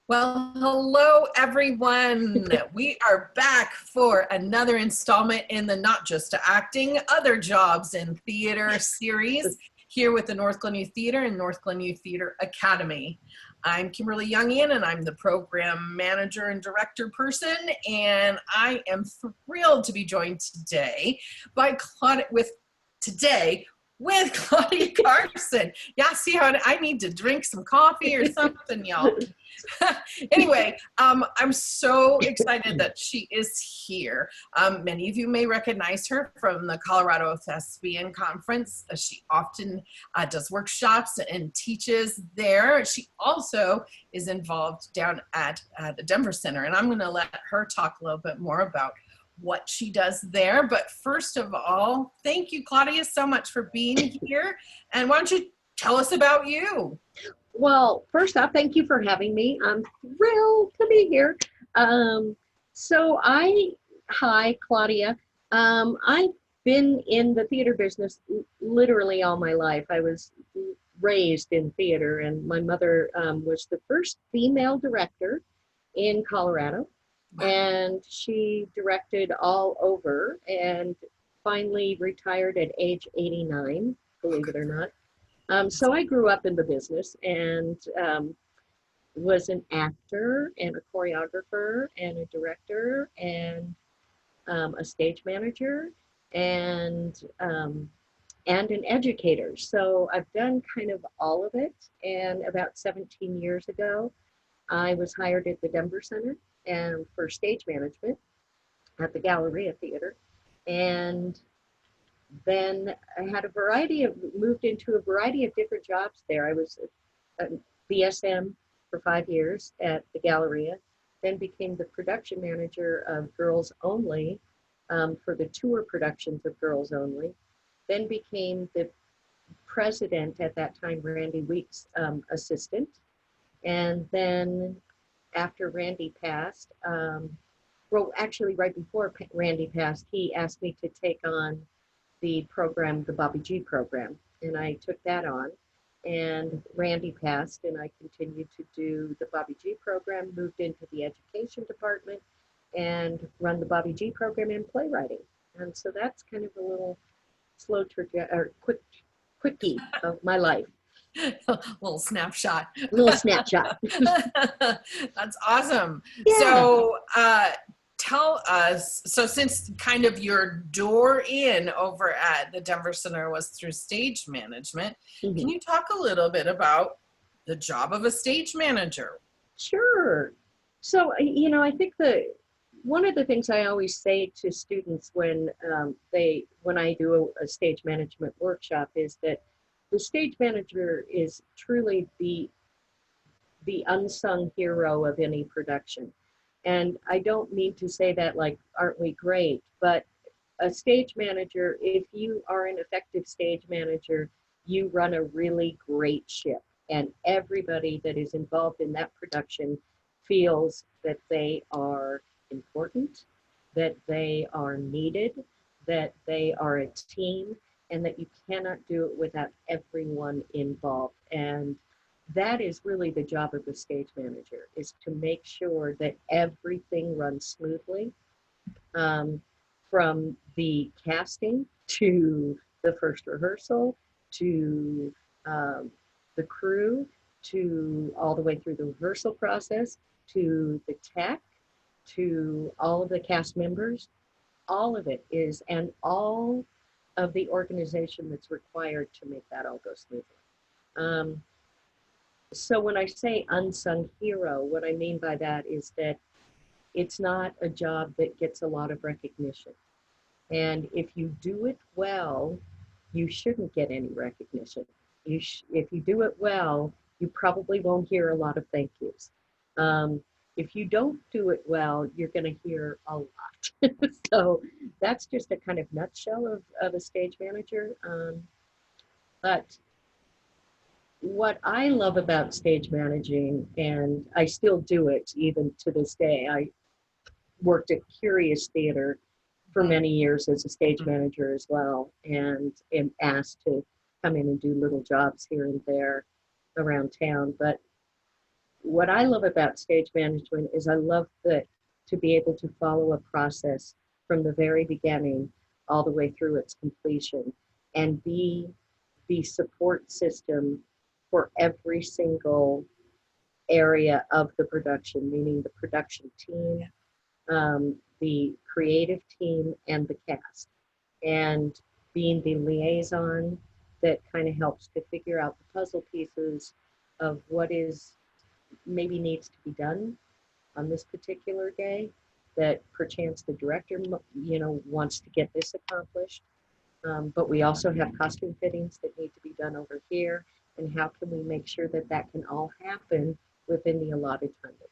Well, hello everyone. We are back for another installment in the Not Just Acting, Other Jobs in Theater series here with the Northglenn Youth Theatre and Northglenn Youth Theatre Academy. I'm Kimberly Youngian and I'm the program manager and director person, and I am thrilled to be joined today by Claudia with Claudia Carson. Yeah, see how I need to drink some coffee or something, y'all. Anyway, I'm so excited that she is here. Many of you may recognize her from the Colorado Thespian Conference. She often does workshops and teaches there. She also is involved down at the Denver Center, and I'm going to let her talk a little bit more about what she does there. But first of all, thank you, Claudia, so much for being here. And why don't you tell us about you? Well, first off, thank you for having me. I'm thrilled to be here. Hi, Claudia. I've been in the theater business literally all my life. I was raised in theater, and my mother was the first female director in Colorado. And she directed all over and finally retired at age 89, believe it or not. So I grew up in the business and was an actor and a choreographer and a director and a stage manager and an educator. So I've done kind of all of it. And about 17 years ago, I was hired at the Denver Center and for stage management at the Galleria Theater. And then I had moved into a variety of different jobs there. I was a BSM for 5 years at the Galleria, then became the production manager of Girls Only for the tour productions of Girls Only, then became the president at that time, Randy Week's assistant. And then after Randy passed, well, actually right before Randy passed, he asked me to take on the program, the Bobby G program, and I took that on. And Randy passed, and I continued to do the Bobby G program, moved into the education department, and run the Bobby G program in playwriting. And so that's kind of a little quickie of my life. Little snapshot. That's awesome. Yeah. So tell us, so since kind of your door in over at the Denver Center was through stage management, can you talk a little bit about the job of a stage manager? Sure. So, I think one of the things I always say to students when I do a stage management workshop is that the stage manager is truly the unsung hero of any production. And I don't mean to say that like, aren't we great? But a stage manager, if you are an effective stage manager, you run a really great ship. And everybody that is involved in that production feels that they are important, that they are needed, that they are a team, and that you cannot do it without everyone involved. And that is really the job of the stage manager, is to make sure that everything runs smoothly, from the casting to the first rehearsal, to the crew, to all the way through the rehearsal process, to the tech, to all of the cast members. All of it is, and all of the organization that's required to make that all go smoothly. So when I say unsung hero, what I mean by that is that it's not a job that gets a lot of recognition. And if you do it well, you shouldn't get any recognition. If you do it well, you probably won't hear a lot of thank yous. If you don't do it well, you're going to hear a lot. So that's just a kind of nutshell of a stage manager. But what I love about stage managing, and I still do it even to this day, I worked at Curious Theater for many years as a stage manager as well, and am asked to come in and do little jobs here and there around town. But what I love about stage management is I love to be able to follow a process from the very beginning all the way through its completion and be the support system for every single area of the production, meaning the production team, the creative team, and the cast, and being the liaison that kind of helps to figure out the puzzle pieces of what is maybe needs to be done on this particular day, that perchance the director, wants to get this accomplished. But we also have costume fittings that need to be done over here. And how can we make sure that that can all happen within the allotted time that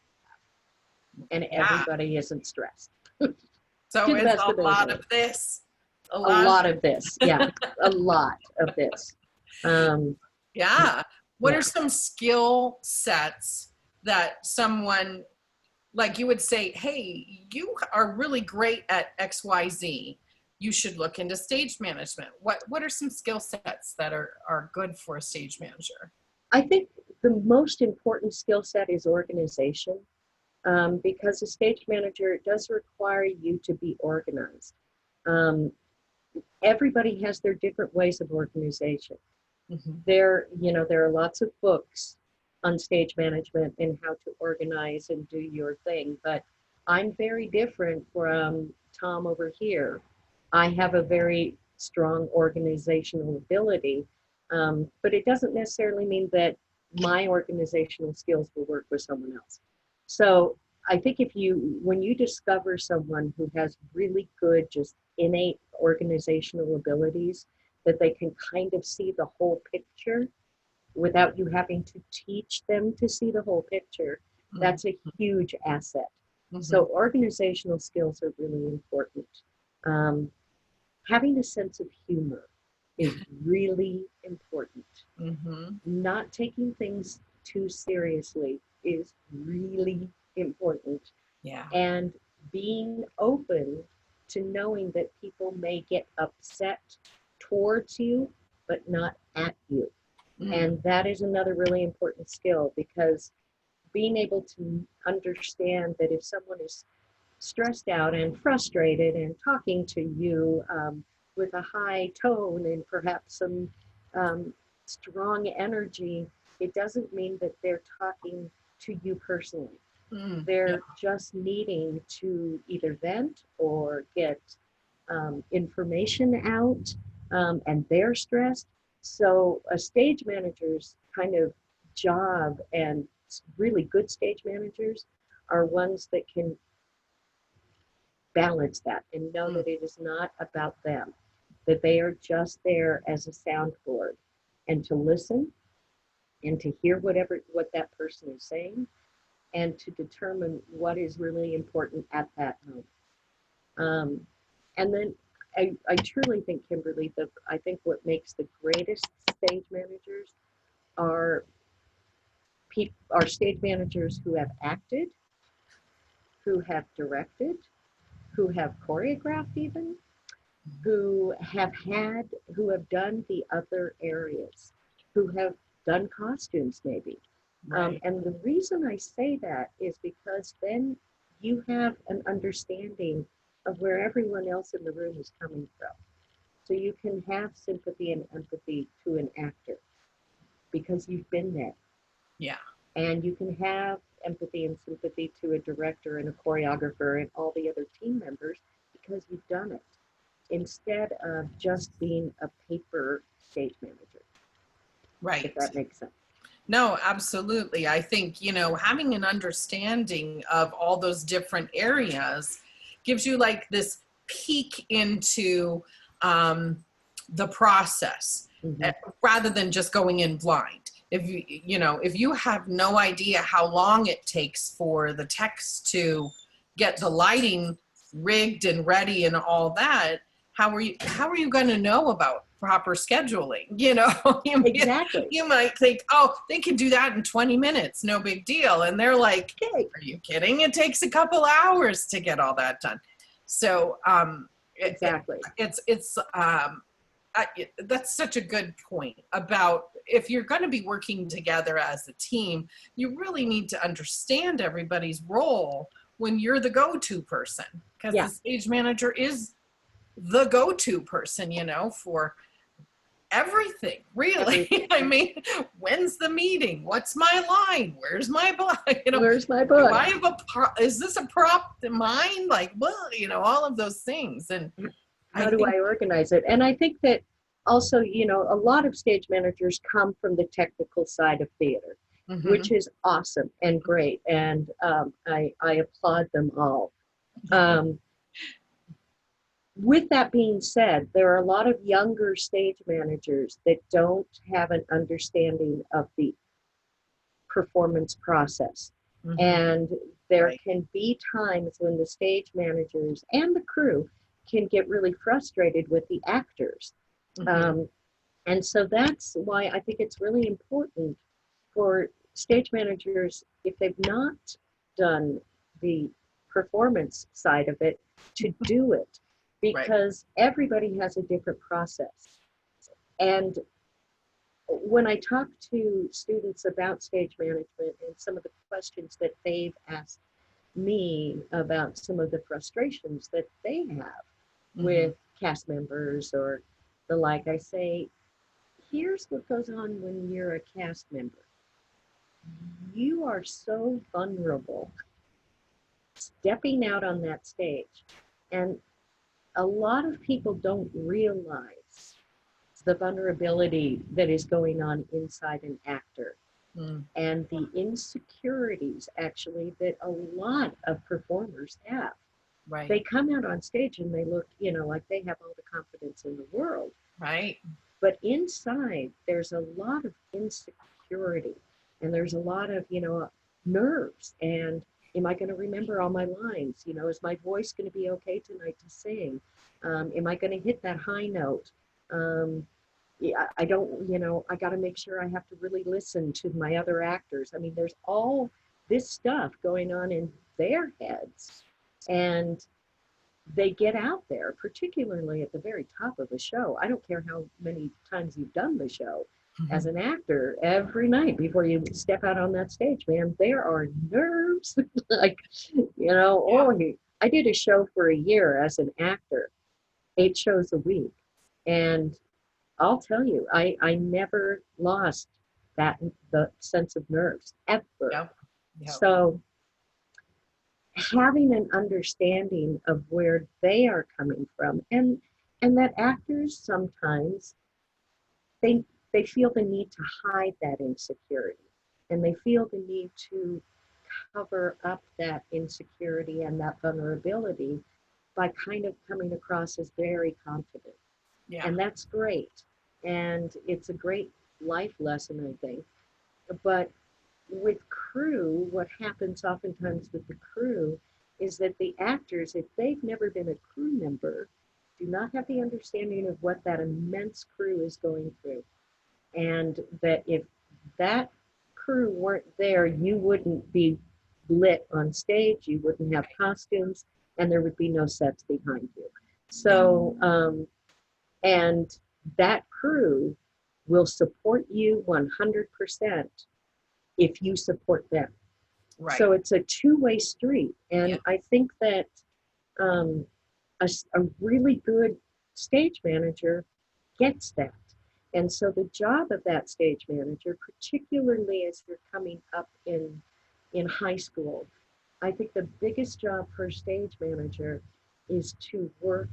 we have? And everybody isn't stressed. So it's a lot of this. A lot of this, yeah, a lot of this. What are some skill sets that someone, like you would say, hey, you are really great at XYZ. You should look into stage management. What are some skill sets that are good for a stage manager? I think the most important skill set is organization, because a stage manager does require you to be organized. Everybody has their different ways of organization. Mm-hmm. There are lots of books on stage management and how to organize and do your thing, but I'm very different from Tom over here. I have a very strong organizational ability, but it doesn't necessarily mean that my organizational skills will work with someone else. So I think when you discover someone who has really good, just innate organizational abilities, that they can kind of see the whole picture without you having to teach them to see the whole picture, that's a huge asset. Mm-hmm. So organizational skills are really important. Having a sense of humor is really important. Mm-hmm. Not taking things too seriously is really important. Yeah. And being open to knowing that people may get upset towards you, but not at you. And that is another really important skill, because being able to understand that if someone is stressed out and frustrated and talking to you with a high tone and perhaps some strong energy, it doesn't mean that they're talking to you personally. They're just needing to either vent or get information out, and they're stressed. So a stage manager's kind of job, and really good stage managers, are ones that can balance that and know that it is not about them, that they are just there as a soundboard, and to listen and to hear what that person is saying, and to determine what is really important at that moment. And then I truly think, Kimberly, I think what makes the greatest stage managers are stage managers who have acted, who have directed, who have choreographed even, who have done the other areas, who have done costumes maybe. Right. And the reason I say that is because then you have an understanding of where everyone else in the room is coming from. So you can have sympathy and empathy to an actor because you've been there. Yeah. And you can have empathy and sympathy to a director and a choreographer and all the other team members because you've done it, instead of just being a paper stage manager. Right. If that makes sense. No, absolutely. I think, having an understanding of all those different areas gives you like this peek into the process, rather than just going in blind. If you have no idea how long it takes for the techs to get the lighting rigged and ready and all that, how are you going to know about proper scheduling? Exactly. You might think, oh, they can do that in 20 minutes, no big deal. And they're like, hey, are you kidding? It takes a couple hours to get all that done. So exactly. It's That's such a good point about if you're going to be working together as a team, you really need to understand everybody's role when you're the go-to person, because the stage manager is the go-to person, you know, for everything, really. I mean, when's the meeting? What's my line? Where's my book? You know, where's my book? Do I have is this a prop in mine? Like, well, you know, all of those things. And how do I organize it? And I think that also, you know, a lot of stage managers come from the technical side of theater, which is awesome and great. And I applaud them all. With that being said, there are a lot of younger stage managers that don't have an understanding of the performance process. And there can be times when the stage managers and the crew can get really frustrated with the actors. And so that's why I think it's really important for stage managers, if they've not done the performance side of it, to do it, because everybody has a different process. And when I talk to students about stage management and some of the questions that they've asked me about some of the frustrations that they have with cast members or the like, I say, here's what goes on when you're a cast member. You are so vulnerable stepping out on that stage. And a lot of people don't realize the vulnerability that is going on inside an actor and the insecurities actually that a lot of performers have. They come out on stage and they look, you know, like they have all the confidence in the world. But inside, there's a lot of insecurity and there's a lot of, you know, nerves. And am I going to remember all my lines? You know, is my voice going to be okay tonight to sing? Am I going to hit that high note? I don't, you know, I got to make sure I have to really listen to my other actors. I mean, there's all this stuff going on in their heads. And they get out there, particularly at the very top of the show. I don't care how many times you've done the show. As an actor, every night before you step out on that stage, man, there are nerves. Like, you know, I did a show for a year as an actor, 8 shows a week. And I'll tell you, I never lost the sense of nerves, ever. So having an understanding of where they are coming from, and that actors sometimes, they feel the need to hide that insecurity, and they feel the need to cover up that insecurity and that vulnerability by kind of coming across as very confident. And that's great. And it's a great life lesson, I think. But with crew, what happens oftentimes with the crew is that the actors, if they've never been a crew member, do not have the understanding of what that immense crew is going through. And that if that crew weren't there, you wouldn't be lit on stage, you wouldn't have costumes, and there would be no sets behind you. So, and that crew will support you 100% if you support them. So it's a two-way street. And I think that a really good stage manager gets that. And so the job of that stage manager, particularly as you're coming up in high school, I think the biggest job for a stage manager is to work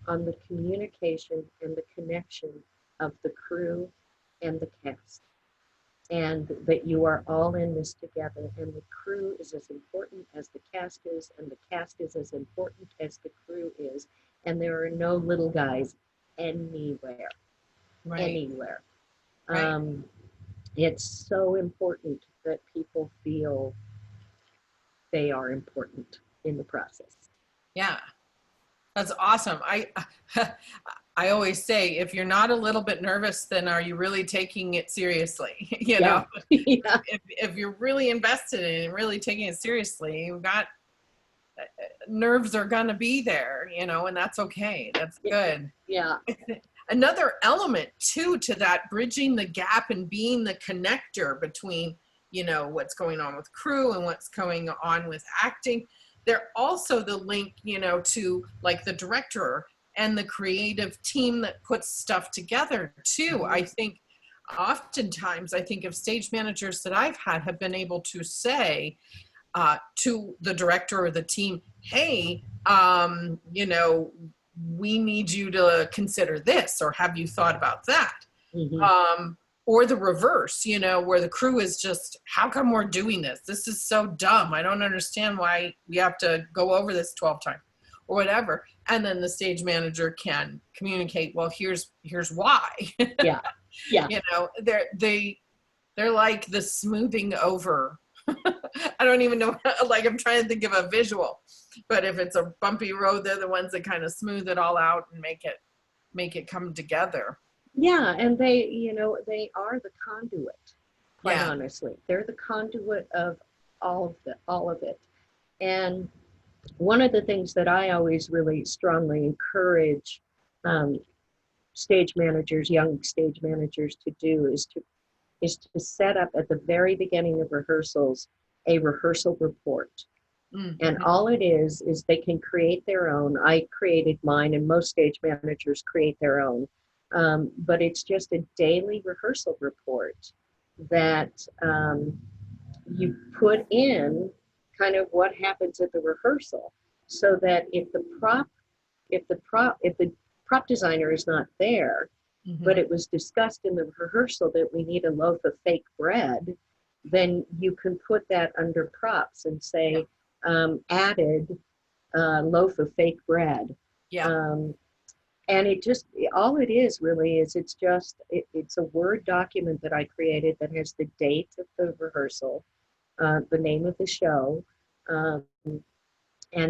on the communication and the connection of the crew and the cast. And that you are all in this together, and the crew is as important as the cast is, and the cast is as important as the crew is. And there are no little guys anywhere. Anywhere. It's so important that people feel they are important in the process. That's awesome. I always say, if you're not a little bit nervous, then are you really taking it seriously? You know, if you're really invested in it and really taking it seriously, you've got nerves are going to be there, you know, and that's okay. That's good. another element too to that, bridging the gap and being the connector between, you know, what's going on with crew and what's going on with acting. They're also the link, you know, to like the director and the creative team that puts stuff together too. I think oftentimes, I think of stage managers that I've had have been able to say to the director or the team, hey, you know, we need you to consider this, or have you thought about that? Or the reverse, you know, where the crew is just, how come we're doing this? This is so dumb. I don't understand why we have to go over this 12 times or whatever. And then the stage manager can communicate, well, here's why. Yeah. Yeah. You know, they're like the smoothing over. I don't even know, like I'm trying to think of a visual, but if it's a bumpy road, they're the ones that kind of smooth it all out and make it come together. Yeah, and they, you know, they are the conduit, quite Yeah. honestly. They're the conduit of all of it. And one of the things that I always really strongly encourage stage managers, young stage managers to do is to set up at the very beginning of rehearsals a rehearsal report. And all it is they can create their own. I created mine, and most stage managers create their own. But it's just a daily rehearsal report that you put in kind of what happens at the rehearsal, so that if the prop designer is not there, but it was discussed in the rehearsal that we need a loaf of fake bread, then you can put that under props and say, added loaf of fake bread. And it just, all it is really is it's a Word document that I created that has the date of the rehearsal, the name of the show, and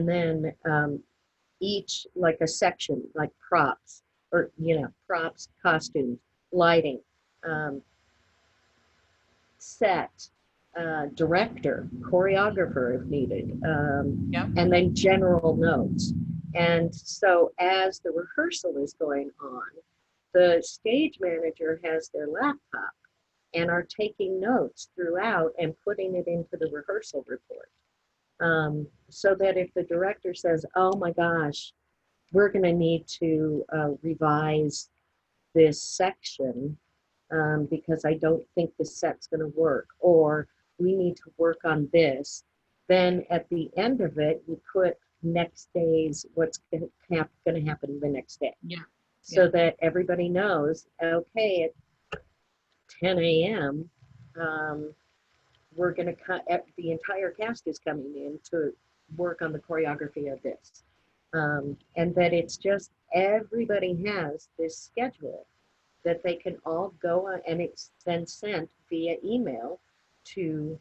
then each, like a section, like props, or, you know, props, costumes, lighting, set, director, choreographer if needed, and then general notes. And so as the rehearsal is going on, the stage manager has their laptop and are taking notes throughout and putting it into the rehearsal report. So that if the director says, oh my gosh, we're going to need to revise this section because I don't think the set's going to work, or we need to work on this, then at the end of it, you put next day's, what's going to happen the next day. So that everybody knows, okay, at 10 a.m., we're going to cut, the entire cast is coming in to work on the choreography of this. And that it's just, everybody has this schedule that they can all go on, and it's then sent via email to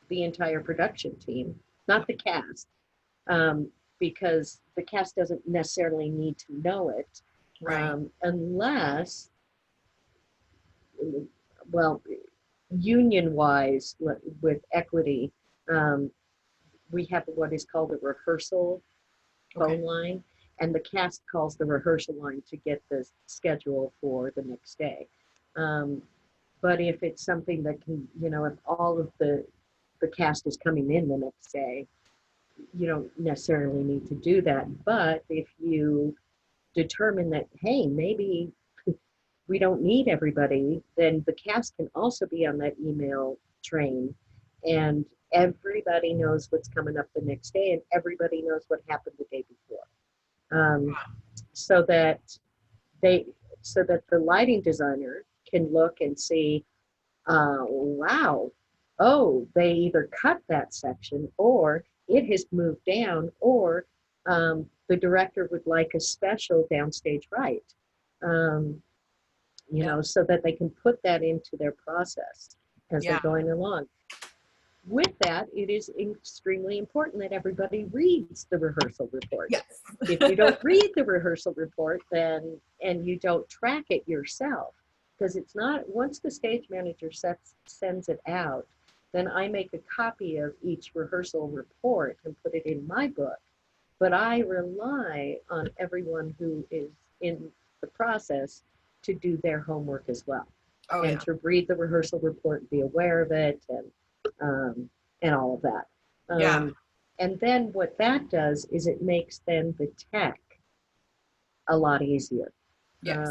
the entire production team, not the cast, because the cast doesn't necessarily need to know it, unless, well, union-wise, with equity, we have what is called a rehearsal phone line, and the cast calls the rehearsal line to get the schedule for the next day. But if it's something that can, you know, if all of the cast is coming in the next day, you don't necessarily need to do that. But if you determine that, hey, maybe we don't need everybody, then the cast can also be on that email train, and everybody knows what's coming up the next day, and everybody knows what happened the day before. So that the lighting designer can look and see, wow, oh, they either cut that section, or it has moved down, or the director would like a special downstage right, you know, so that they can put that into their process as they're going along. With that, it is extremely important that everybody reads the rehearsal report. If you don't read the rehearsal report, then, and you don't track it yourself, because it's not, once the stage manager sends it out, then I make a copy of each rehearsal report and put it in my book. But I rely on everyone who is in the process to do their homework as well. Oh, And yeah. to read the rehearsal report and be aware of it and all of that. Yeah. And then what that does is it makes then the tech a lot easier. Yes.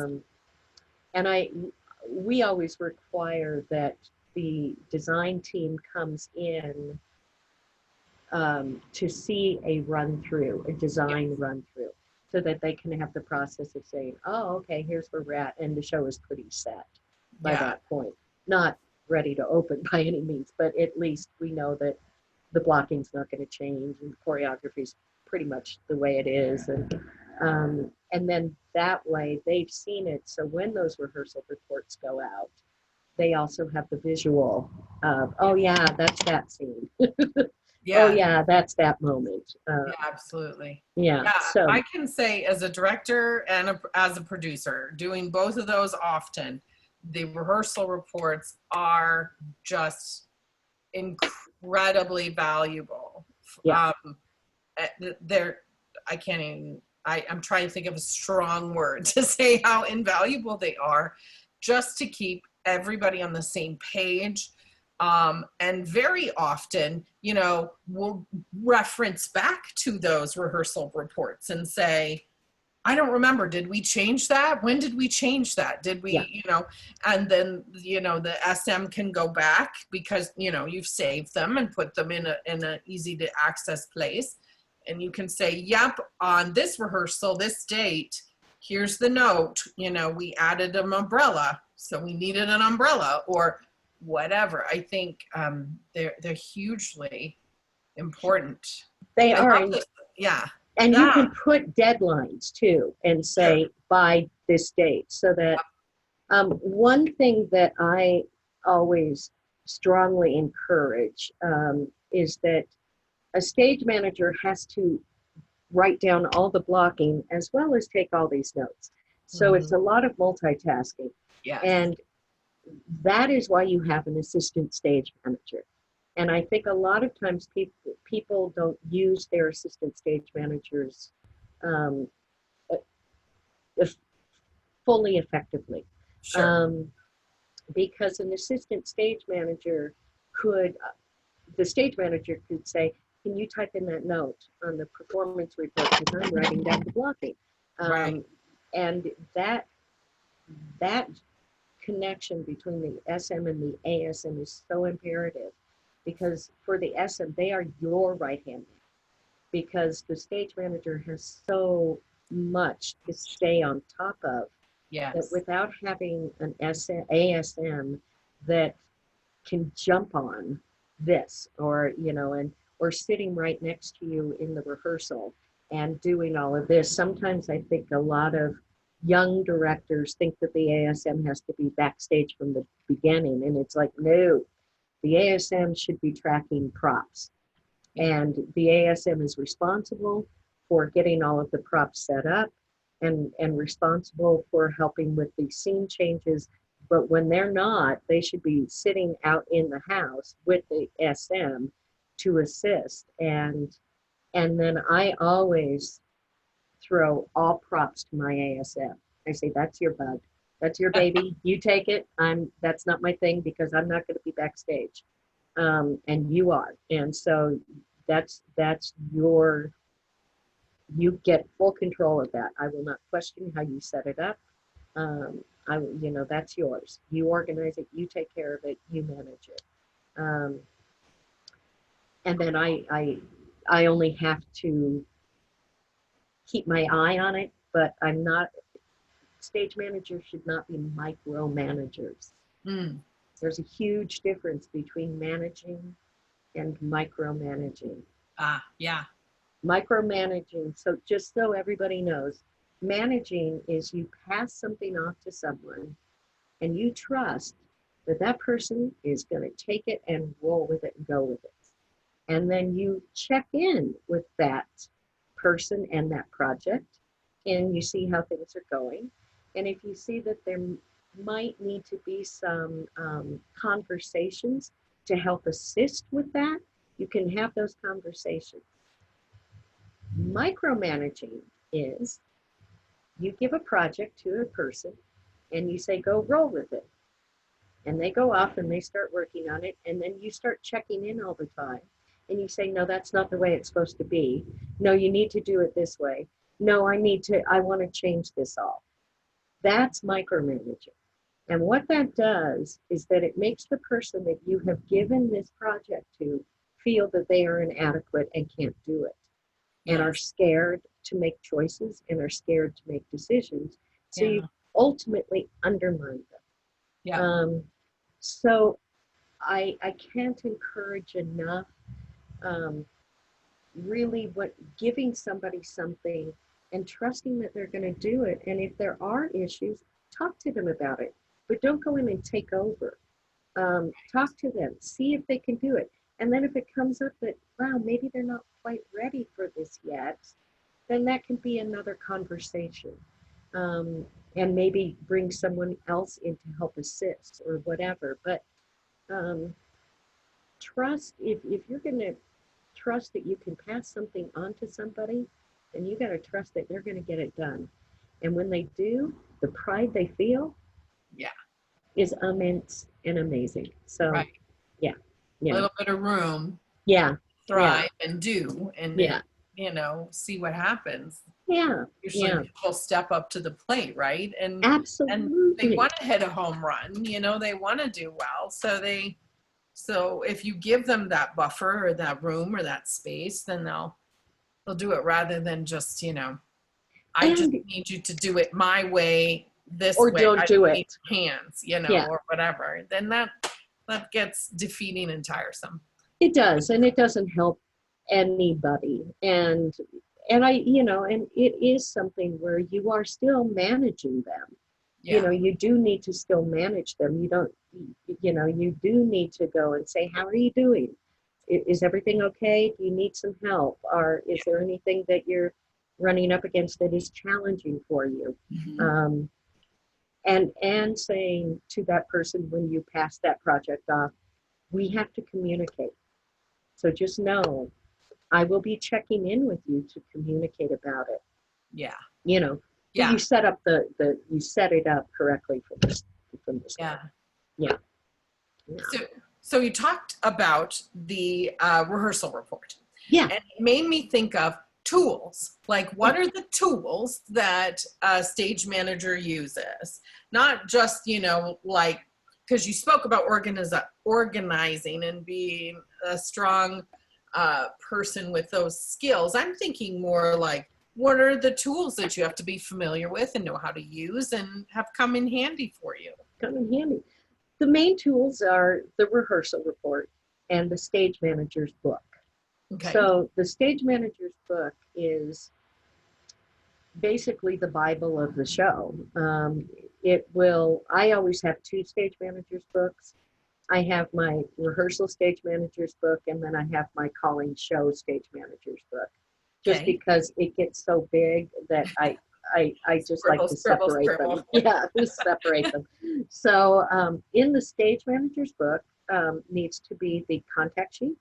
And we always require that the design team comes in to see a run-through, a design run-through, so that they can have the process of saying, oh, okay, here's where we're at, and the show is pretty set by that point. Not ready to open by any means, but at least we know that the blocking's not going to change, and the choreography's pretty much the way it is, and then that way they've seen it. So when those rehearsal reports go out, they also have the visual of, oh yeah, that's that scene. Yeah. Oh yeah, that's that moment. Yeah, absolutely. Yeah. Yeah, So I can say as a director and as a producer, doing both of those often, the rehearsal reports are just incredibly valuable. yeah, They're, I can't even, I'm trying to think of a strong word to say how invaluable they are, just to keep everybody on the same page. And very often, you know, we'll reference back to those rehearsal reports and say, I don't remember, did we change that? When did we change that? Did we, yeah, you know, and then, you know, the SM can go back because, you know, you've saved them and put them in a easy to access place. And you can say, yep, on this rehearsal, this date, here's the note, you know, we added an umbrella, so we needed an umbrella, or whatever. I think they're hugely important. they I are. love this. Yeah. And you Yeah. can put deadlines too and say by this date, so that one thing that I always strongly encourage is that a stage manager has to write down all the blocking as well as take all these notes. So it's a lot of multitasking. Yes. And that is why you have an assistant stage manager. And I think a lot of times people don't use their assistant stage managers fully effectively. Sure. Because an assistant stage manager the stage manager could say, can you type in that note on the performance report because I'm writing down the blocking. Right. And that connection between the SM and the ASM is so imperative, because for the SM, they are your right hand man, because the stage manager has so much to stay on top of that Yes. without having an ASM that can jump on this, or you know, and or sitting right next to you in the rehearsal and doing all of this. Sometimes I think a lot of young directors think that the ASM has to be backstage from the beginning, and it's like, no, the ASM should be tracking props. And the ASM is responsible for getting all of the props set up and responsible for helping with the scene changes. But when they're not, they should be sitting out in the house with the SM to assist. And then I always throw all props to my ASM. I say, that's your bug. That's your baby. You take it. That's not my thing, because I'm not going to be backstage. And you are. And so that's you get full control of that. I will not question how you set it up. That's yours. You organize it, you take care of it, you manage it. And then I only have to keep my eye on it, but I'm not, stage managers should not be micromanagers. There's a huge difference between managing and micromanaging. Yeah. Micromanaging, so just so everybody knows, managing is you pass something off to someone and you trust that that person is going to take it and roll with it and go with it. And then you check in with that person and that project, and you see how things are going. And if you see that there might need to be some conversations to help assist with that, you can have those conversations. Micromanaging is you give a project to a person and you say, go roll with it. And they go off and they start working on it. And then you start checking in all the time. And you say, no, that's not the way it's supposed to be. No, you need to do it this way. No, I want to change this all. That's micromanaging. And what that does is that it makes the person that you have given this project to feel that they are inadequate and can't do it, and are scared to make choices and are scared to make decisions. So you ultimately undermine them. Yeah. So I can't encourage enough really giving somebody something and trusting that they're going to do it. And if there are issues, talk to them about it, but don't go in and take over. Talk to them, see if they can do it. And then if it comes up that, wow, maybe they're not quite ready for this yet, then that can be another conversation. And maybe bring someone else in to help assist or whatever. But trust, if you're going to trust that you can pass something on to somebody, then you got to trust that they're going to get it done. And when they do, the pride they feel is immense and amazing. So, yeah. A little bit of room. Yeah. Thrive and do, and then, see what happens. Yeah. Usually people step up to the plate, right? And absolutely. And they want to hit a home run, they want to do well. So if you give them that buffer or that room or that space, then they'll do it rather than just, I just need you to do it my way, this or way. Don't do it. Hands, or whatever. Then that gets defeating and tiresome. It does, and it doesn't help anybody. And and it is something where you are still managing them. You do need to still manage them. You don't, you do need to go and say, how are you doing? Is everything okay? Do you need some help? Or is there anything that you're running up against that is challenging for you? Mm-hmm. And saying to that person when you pass that project off, we have to communicate. So just know, I will be checking in with you to communicate about it. Yeah. You set up you set it up correctly from this. Yeah. So you talked about the rehearsal report. Yeah. And it made me think of tools. Like, what are the tools that a stage manager uses? Not just, because you spoke about organizing and being a strong person with those skills. I'm thinking more like, what are the tools that you have to be familiar with and know how to use and have come in handy for you? Come in handy. The main tools are the rehearsal report and the stage manager's book. Okay. So the stage manager's book is basically the Bible of the show. I always have two stage managers' books. I have my rehearsal stage manager's book, and then I have my calling show stage manager's book. Just because it gets so big that I just like to separate them. Yeah, separate them. So in the stage manager's book needs to be the contact sheet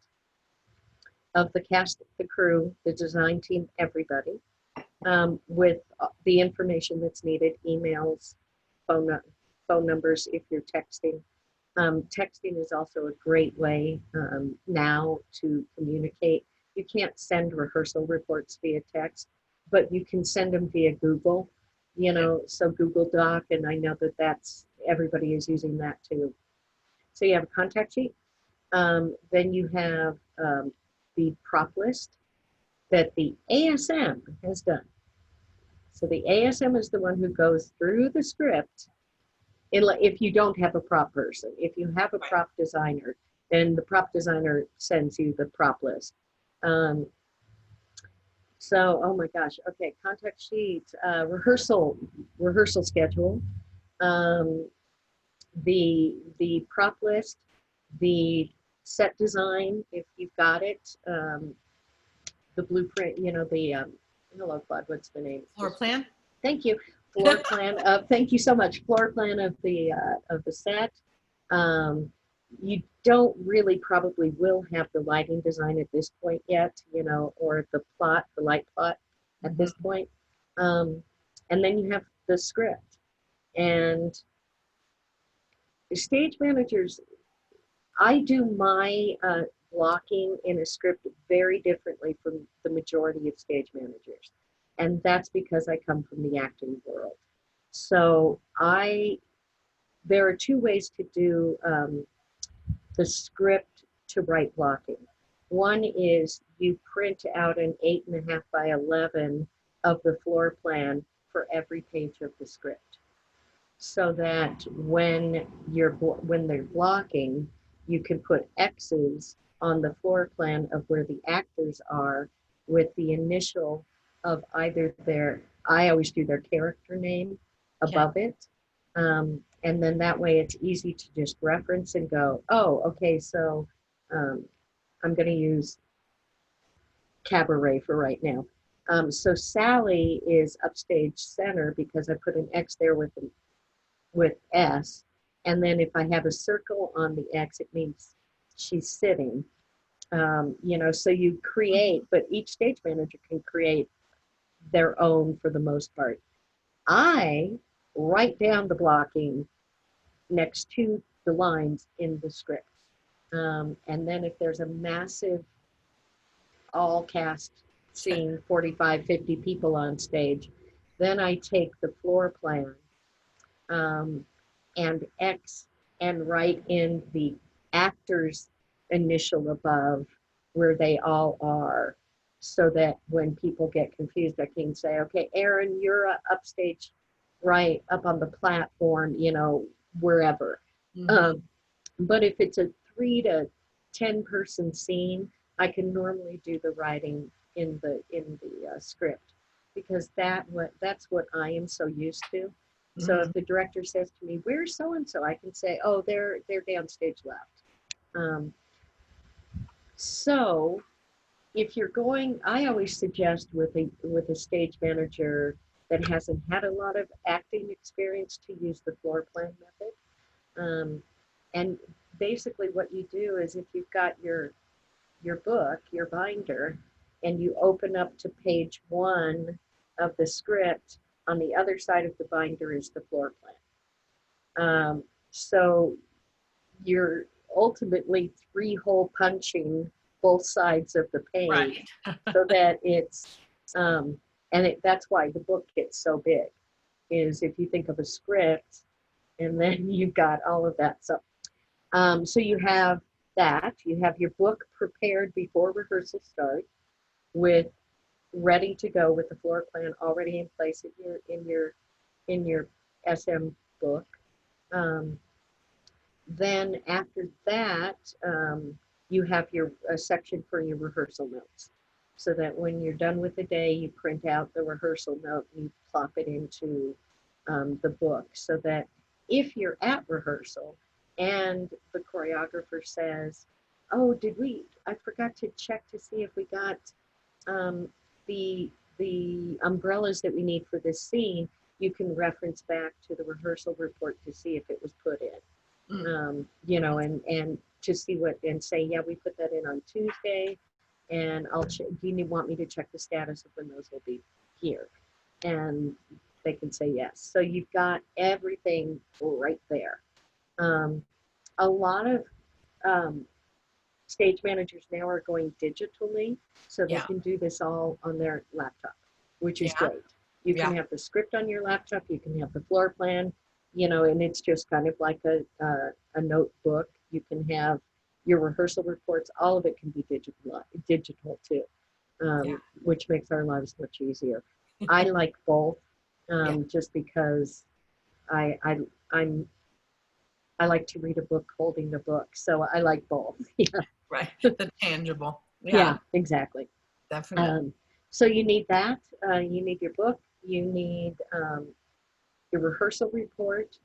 of the cast, the crew, the design team, everybody, with the information that's needed, emails, phone numbers if you're texting. Texting is also a great way now to communicate. You can't send rehearsal reports via text, but you can send them via Google, so Google Doc, and I know everybody is using that too. So you have a contact sheet. Then you have the prop list that the ASM has done. So the ASM is the one who goes through the script. If you don't have a prop person, if you have a prop designer, then the prop designer sends you the prop list. So, oh my gosh, okay, contact sheet, rehearsal schedule, the prop list, the set design, if you've got it, the blueprint, hello, Claude, what's the name? Floor plan? Thank you. Floor plan. Thank you so much. Floor plan of the set. You don't really probably will have the lighting design at this point yet, or the light plot at this point. And then you have the script. And stage managers, I do my blocking in a script very differently from the majority of stage managers. And that's because I come from the acting world. So there are two ways to do the script to write blocking. One is you print out an 8.5 by 11 of the floor plan for every page of the script, so that when they're blocking, you can put X's on the floor plan of where the actors are with the initial of either I always do their character name above it. And then that way it's easy to just reference and go, oh, okay, so I'm going to use Cabaret for right now. So Sally is upstage center because I put an X there with S. And then if I have a circle on the X, it means she's sitting. So you create, but each stage manager can create their own for the most part. I write down the blocking next to the lines in the script. And then if there's a massive all cast scene, 45, 50 people on stage, then I take the floor plan and X and write in the actor's initial above where they all are, so that when people get confused, I can say, okay, Aaron, you're upstage, right up on the platform, wherever. But if it's a 3 to 10 person scene, I can normally do the writing in the script, because that's what I am so used to. So if the director says to me, where's so-and-so? I can say, oh, they're downstage left. So if you're going, I always suggest with a stage manager that hasn't had a lot of acting experience to use the floor plan method. And basically what you do is, if you've got your book, your binder, and you open up to page 1 of the script, on the other side of the binder is the floor plan. So you're ultimately 3-hole punching both sides of the page, right. So that it's, that's why the book gets so big, is if you think of a script and then you've got all of that. So you have that, you have your book prepared before rehearsal start, ready to go with the floor plan already in place in your SM book. Then after that, you have a section for your rehearsal notes, so that when you're done with the day, you print out the rehearsal note and you plop it into the book, so that if you're at rehearsal and the choreographer says, oh, I forgot to check to see if we got the umbrellas that we need for this scene, you can reference back to the rehearsal report to see if it was put in. And to see and say, yeah, we put that in on Tuesday, and do you want me to check the status of when those will be here? And they can say yes. So you've got everything right there. A lot of stage managers now are going digitally, so they can do this all on their laptop, which is great. You can have the script on your laptop, you can have the floor plan, and it's just kind of like a notebook. You can have your rehearsal reports, all of it can be digital too, which makes our lives much easier. I like both, just because I like to read a book holding the book, so I like both. Right, the tangible. Yeah, exactly. Definitely. So you need that. You need your book. You need your rehearsal report.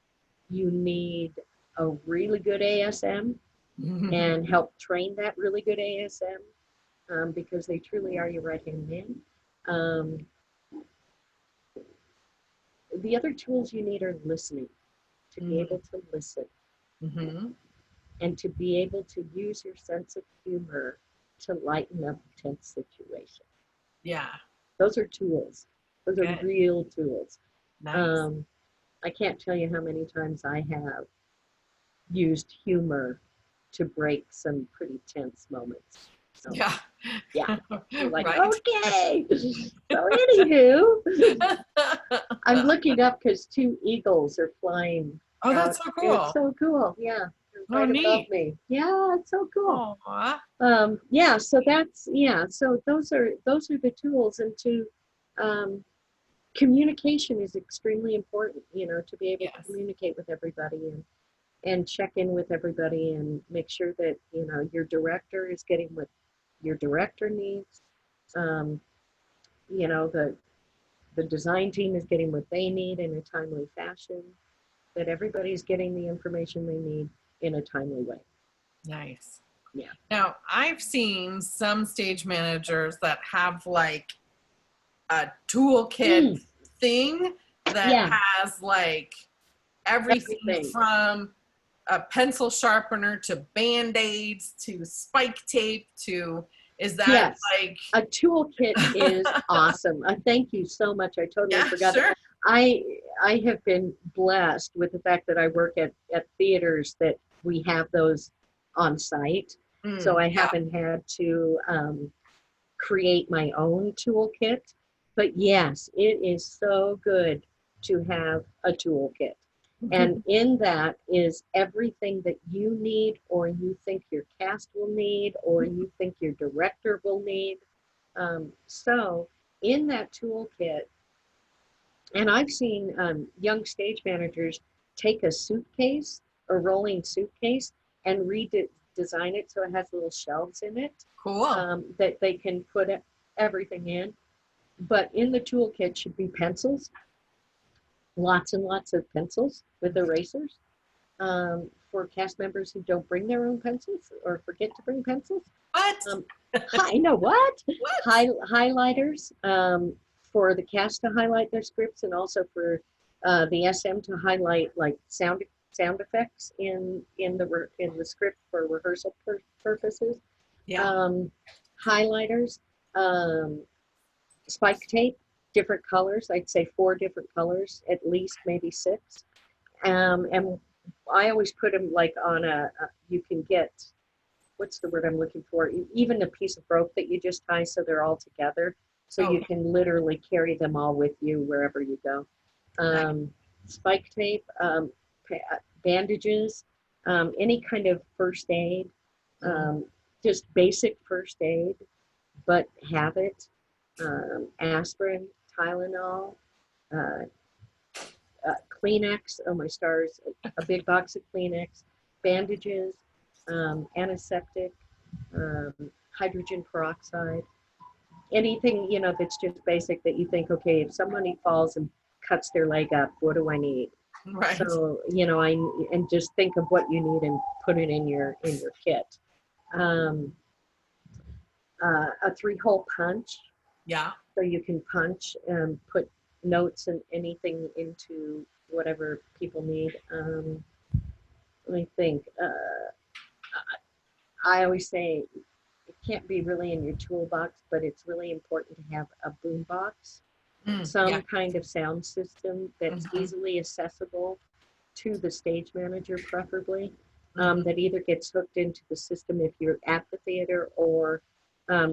You need a really good ASM and help train that really good ASM, because they truly are your right-hand man. The other tools you need are listening, to be able to listen. And to be able to use your sense of humor to lighten up a tense situation. Yeah. Those are tools. Those are real tools. Nice. I can't tell you how many times I have used humor to break some pretty tense moments. So, Yeah. yeah, you're like, Right. okay. So anywho, I'm looking up because 2 eagles are flying Oh, out. that's so It's cool. so cool. Yeah, they're Oh, right above neat. me. Yeah, it's so cool. Aw. Yeah, so that's, yeah, so those are the tools. And to communication is extremely important, you know, to be able to Yes. communicate with everybody and check in with everybody and make sure that, you know, your director is getting what your director needs. Um, you know, the design team is getting what they need in a timely fashion, that everybody's getting the information they need in a timely way. Nice. Yeah. Now, I've seen some stage managers that have like a toolkit thing that Yeah. has like everything from a pencil sharpener to Band-Aids to spike tape to, is that Yes. like A toolkit is awesome. Thank you so much. I totally forgot. Sure. I have been blessed with the fact that I work at theaters that we have those on site. So I haven't had to create my own toolkit. But yes, it is so good to have a toolkit. And in that is everything that you need, or you think your cast will need, or you think your director will need. So in that toolkit, and I've seen young stage managers take a suitcase, a rolling suitcase, and redesign it so it has little shelves in it. Cool. That they can put everything in. But in the toolkit should be pencils, lots and lots of pencils with erasers. For cast members who don't bring their own pencils or forget to bring pencils. What? I know what? What? Highlighters for the cast to highlight their scripts, and also for the SM to highlight like sound effects in the script for rehearsal purposes. Yeah. Highlighters, spike tape, different colors. I'd say 4 different colors, at least maybe 6. And I always put them like on you can get, what's the word I'm looking for? Even a piece of rope that you just tie so they're all together. So you can literally carry them all with you wherever you go. Spike tape, bandages, any kind of first aid, just basic first aid, but have it. Aspirin, Tylenol, Kleenex, oh my stars, a big box of Kleenex, bandages, antiseptic, hydrogen peroxide, anything, you know, that's just basic that you think, okay, if somebody falls and cuts their leg up, what do I need? Right. So, you know, and just think of what you need and put it in your kit. A 3-hole punch. Yeah. So you can punch and put notes and anything into whatever people need. Let me think. I always say it can't be really in your toolbox, but it's really important to have a boom box, some kind of sound system that's easily accessible to the stage manager, preferably, that either gets hooked into the system if you're at the theater, or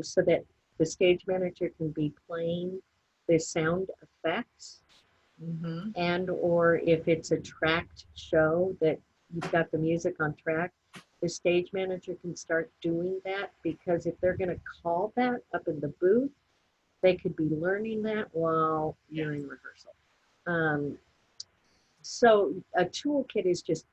so that the stage manager can be playing the sound effects, and or if it's a tracked show that you've got the music on track, the stage manager can start doing that, because if they're going to call that up in the booth, they could be learning that while you're in rehearsal. So a toolkit is just,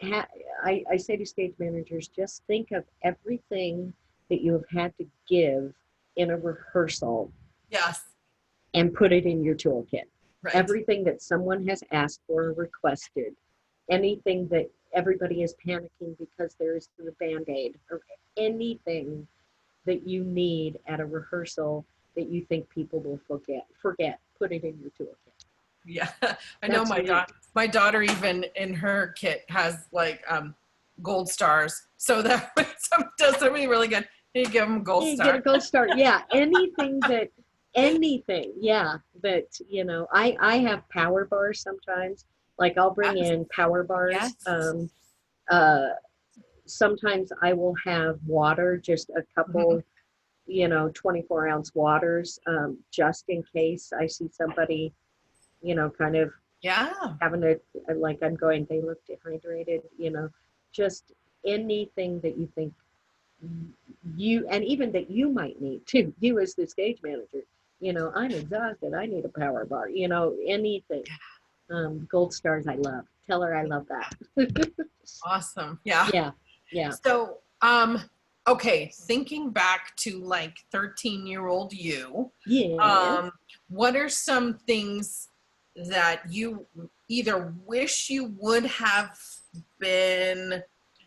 I say to stage managers, just think of everything that you have had to give in a rehearsal. Yes. And put it in your toolkit. Right. Everything that someone has asked for or requested, anything that everybody is panicking because there is a Band-Aid, or anything that you need at a rehearsal that you think people will forget, put it in your toolkit. Yeah. I know my daughter even in her kit has like gold stars. So that when someone does something really good, you give them gold star. You get a gold star. Yeah. Anything that anything, yeah. But you know, I have power bars sometimes. Like I'll bring Yes. in power bars. Yes. Uh, Sometimes I will have water, just a Mhm. couple, you know, 24-ounce waters, just in case I see somebody, you know, kind of Yeah. having a, like I'm going, they look dehydrated, you know, just anything that you think you, and even that you might need too, you as the stage manager, you know, I'm exhausted, I need a power bar, you know, anything. Gold stars I love. Tell her I love that. Awesome. Yeah. Yeah, yeah. So, okay, thinking back to like 13-year-old you, Yes. um, what are some things that you either wish you would have been,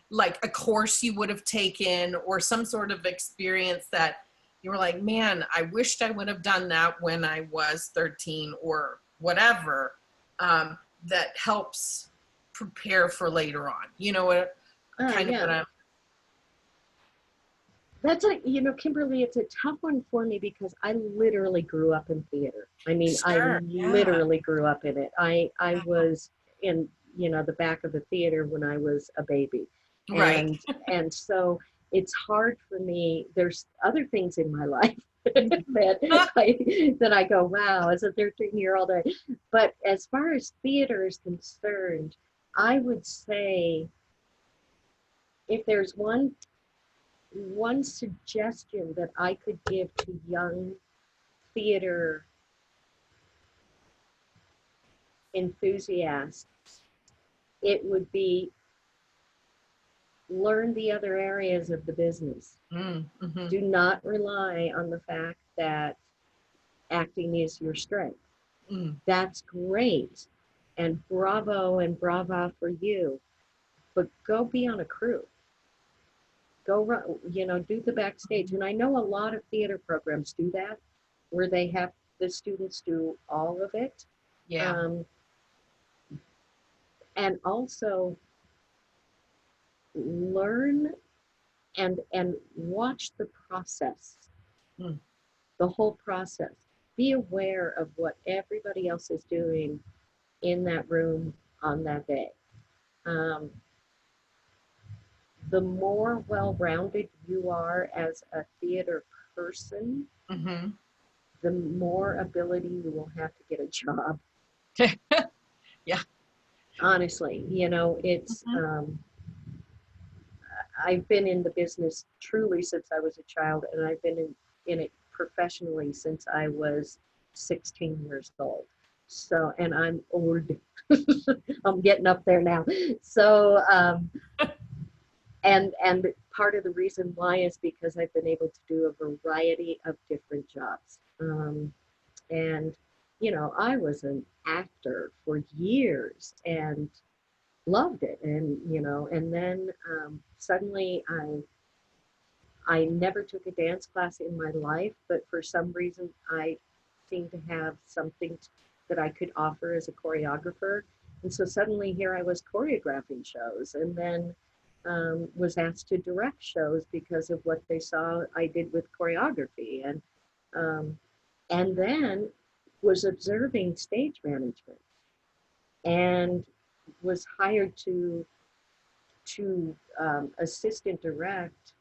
like a course you would have taken or some sort of experience that you were like, man, I wished I would have done that when I was 13 or whatever, that helps prepare for later on. You know what, kind of Yeah. what I'm. That's a, you know, Kimberly, it's a tough one for me because I literally grew up in theater. I mean, I Sure. Yeah. literally grew up in it. I was in, you know, the back of the theater when I was a baby. Right. And so it's hard for me. There's other things in my life that I go, wow, as a 13-year-old. But as far as theater is concerned, I would say if there's one suggestion that I could give to young theater enthusiasts, it would be learn the other areas of the business. Mm-hmm. Do not rely on the fact that acting is your strength. Mm. That's great. And bravo and brava for you. But go be on a crew. Go, you know, do the backstage. And I know a lot of theater programs do that, where they have the students do all of it. Yeah. Um, and also learn and watch the process, Mm. the whole process. Be aware of what everybody else is doing in that room on that day. Um, the more well-rounded you are as a theater person, Mm-hmm. the more ability you will have to get a job. Yeah. Honestly, you know, it's Mm-hmm. I've been in the business truly since I was a child, and I've been in it professionally since I was 16 years old. So, and I'm old. I'm getting up there now. So, and part of the reason why is because I've been able to do a variety of different jobs. And you know, I was an actor for years and loved it, and you know, and then suddenly I never took a dance class in my life, but for some reason I seemed to have something that I could offer as a choreographer. And so suddenly here I was choreographing shows, and then was asked to direct shows because of what they saw I did with choreography, um, and then was observing stage management and was hired to assistant direct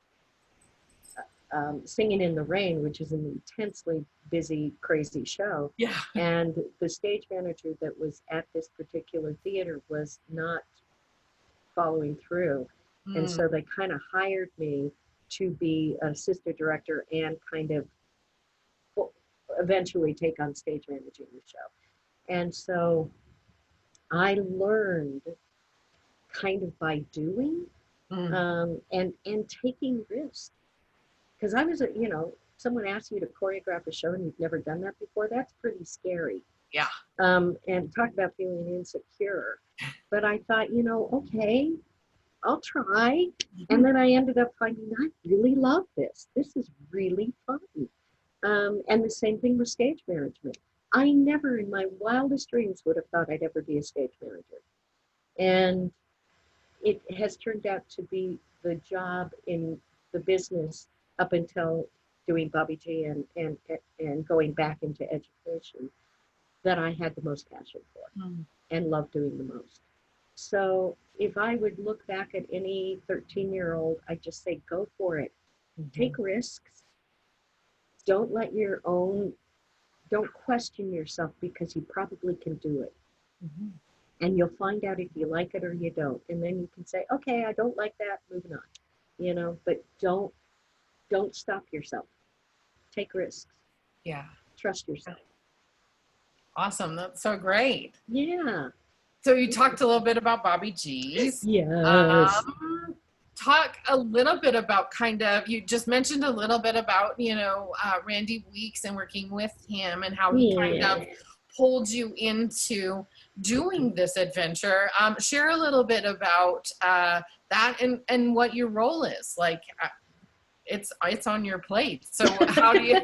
Singing in the Rain, which is an intensely busy, crazy show. Yeah. And the stage manager that was at this particular theater was not following through. And Mm. so they kind of hired me to be assistant director and kind of eventually take on stage managing the show. And so I learned kind of by doing Mm. and taking risks. Because I was, you know, someone asks you to choreograph a show and you've never done that before, that's pretty scary. Yeah. And talk about feeling insecure. But I thought, you know, okay, I'll try. And then I ended up finding I really love this. This is really fun. And the same thing with stage management. I never in my wildest dreams would have thought I'd ever be a stage manager. And it has turned out to be the job in the business up until doing Bobby G and going back into education that I had the most passion for and loved doing the most. So if I would look back at any 13-year-old, I'd just say, go for it. Take risks. Don't question yourself, because you probably can do it. And you'll find out if you like it or you don't. And then you can say, okay, I don't like that, moving on, but don't stop yourself. Take risks. Yeah. Trust yourself. Awesome. That's so great. Yeah. So you talked a little bit about Bobby G's. Yes. Talk a little bit about you just mentioned a little bit about, Randy Weeks and working with him and how he kind of pulled you into doing this adventure. Share a little bit about that and what your role is. Like, it's on your plate. So how do you?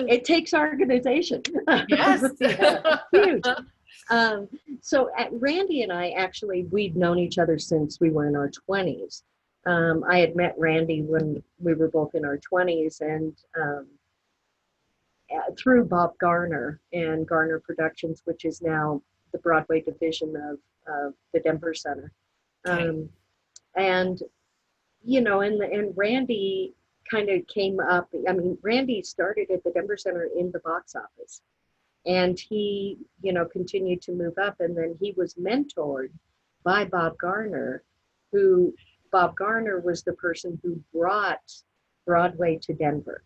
It takes organization. Yes. Yeah, huge. So Randy and I, actually, we'd known each other since we were in our 20s. I had met Randy when we were both in our 20s, and through Bob Garner and Garner Productions, which is now the Broadway division of the Denver Center. Okay. And Randy kind of came up. I mean, Randy started at the Denver Center in the box office, and he, continued to move up. And then he was mentored by Bob Garner, Bob Garner was the person who brought Broadway to Denver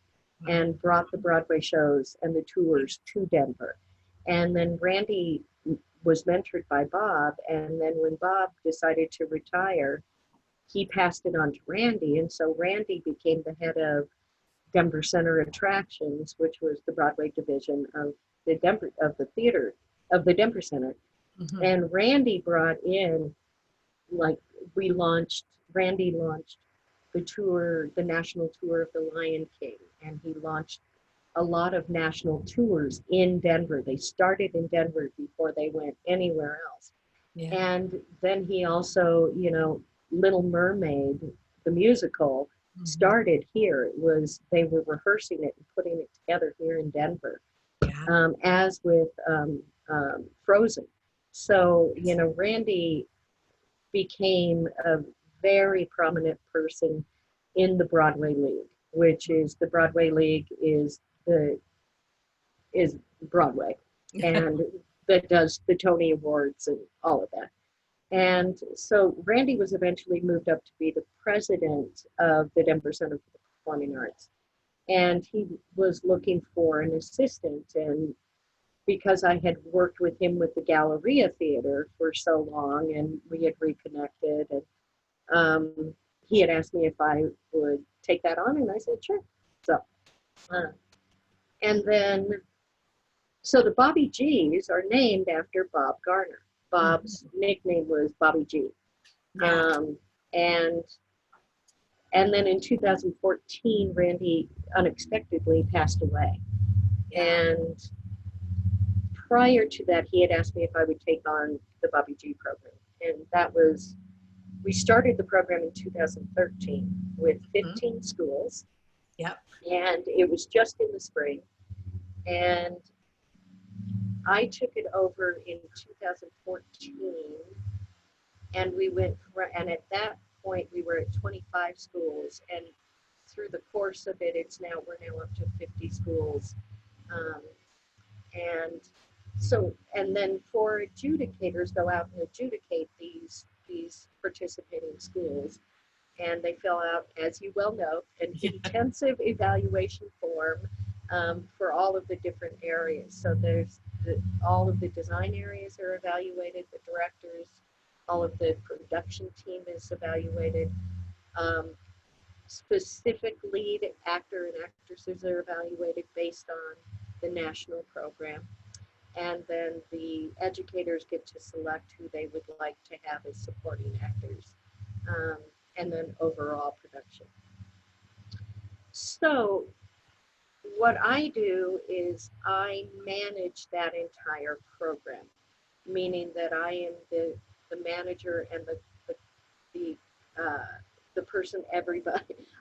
and brought the Broadway shows and the tours to Denver. And then Randy was mentored by Bob. And then when Bob decided to retire, he passed it on to Randy. And so Randy became the head of Denver Center Attractions, which was the Broadway division of the Denver Center. And Randy brought in, Randy launched the tour, the national tour of the Lion King, and he launched a lot of national tours in Denver. They started in Denver before they went anywhere else. Yeah. And then he also, Little Mermaid, the musical, started here. They were rehearsing it and putting it together here in Denver, as with Frozen. So, Randy became a very prominent person in the Broadway League, which is the Broadway League is Broadway, and that does the Tony Awards and all of that. And so Randy was eventually moved up to be the president of the Denver Center for the Performing Arts. And he was looking for an assistant. And because I had worked with him with the Galleria Theater for so long, and we had reconnected, and he had asked me if I would take that on, and I said, sure. So, and then, so the Bobby G's are named after Bob Garner. Bob's nickname was Bobby G. And then in 2014, Randy unexpectedly passed away. And prior to that, he had asked me if I would take on the Bobby G program. And we started the program in 2013 with 15 schools. Yep. And it was just in the spring. And I took it over in 2014, and and at that point we were at 25 schools, and through the course of it, we're now up to 50 schools. And then for adjudicators, go out and adjudicate these participating schools, and they fill out, as you well know, an intensive evaluation form for all of the different areas. So there's all of the design areas are evaluated, the directors, all of the production team is evaluated. Specific lead actor and actresses are evaluated based on the national program. And then the educators get to select who they would like to have as supporting actors, and then overall production. So what I do is I manage that entire program, meaning that I am the manager and the person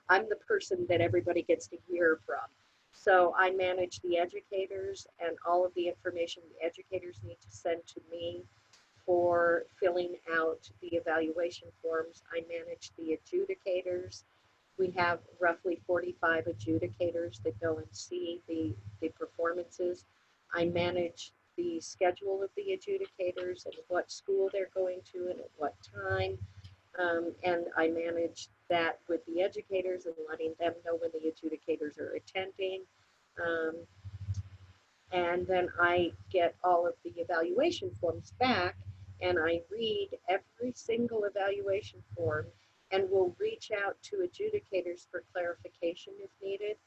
I'm the person that everybody gets to hear from. So I manage the educators and all of the information the educators need to send to me for filling out the evaluation forms. I manage the adjudicators. We have roughly 45 adjudicators that go and see the performances. I manage the schedule of the adjudicators and what school they're going to and at what time. And I manage that with the educators and letting them know when the adjudicators are attending. And then I get all of the evaluation forms back, and I read every single evaluation form, and will reach out to adjudicators for clarification if needed.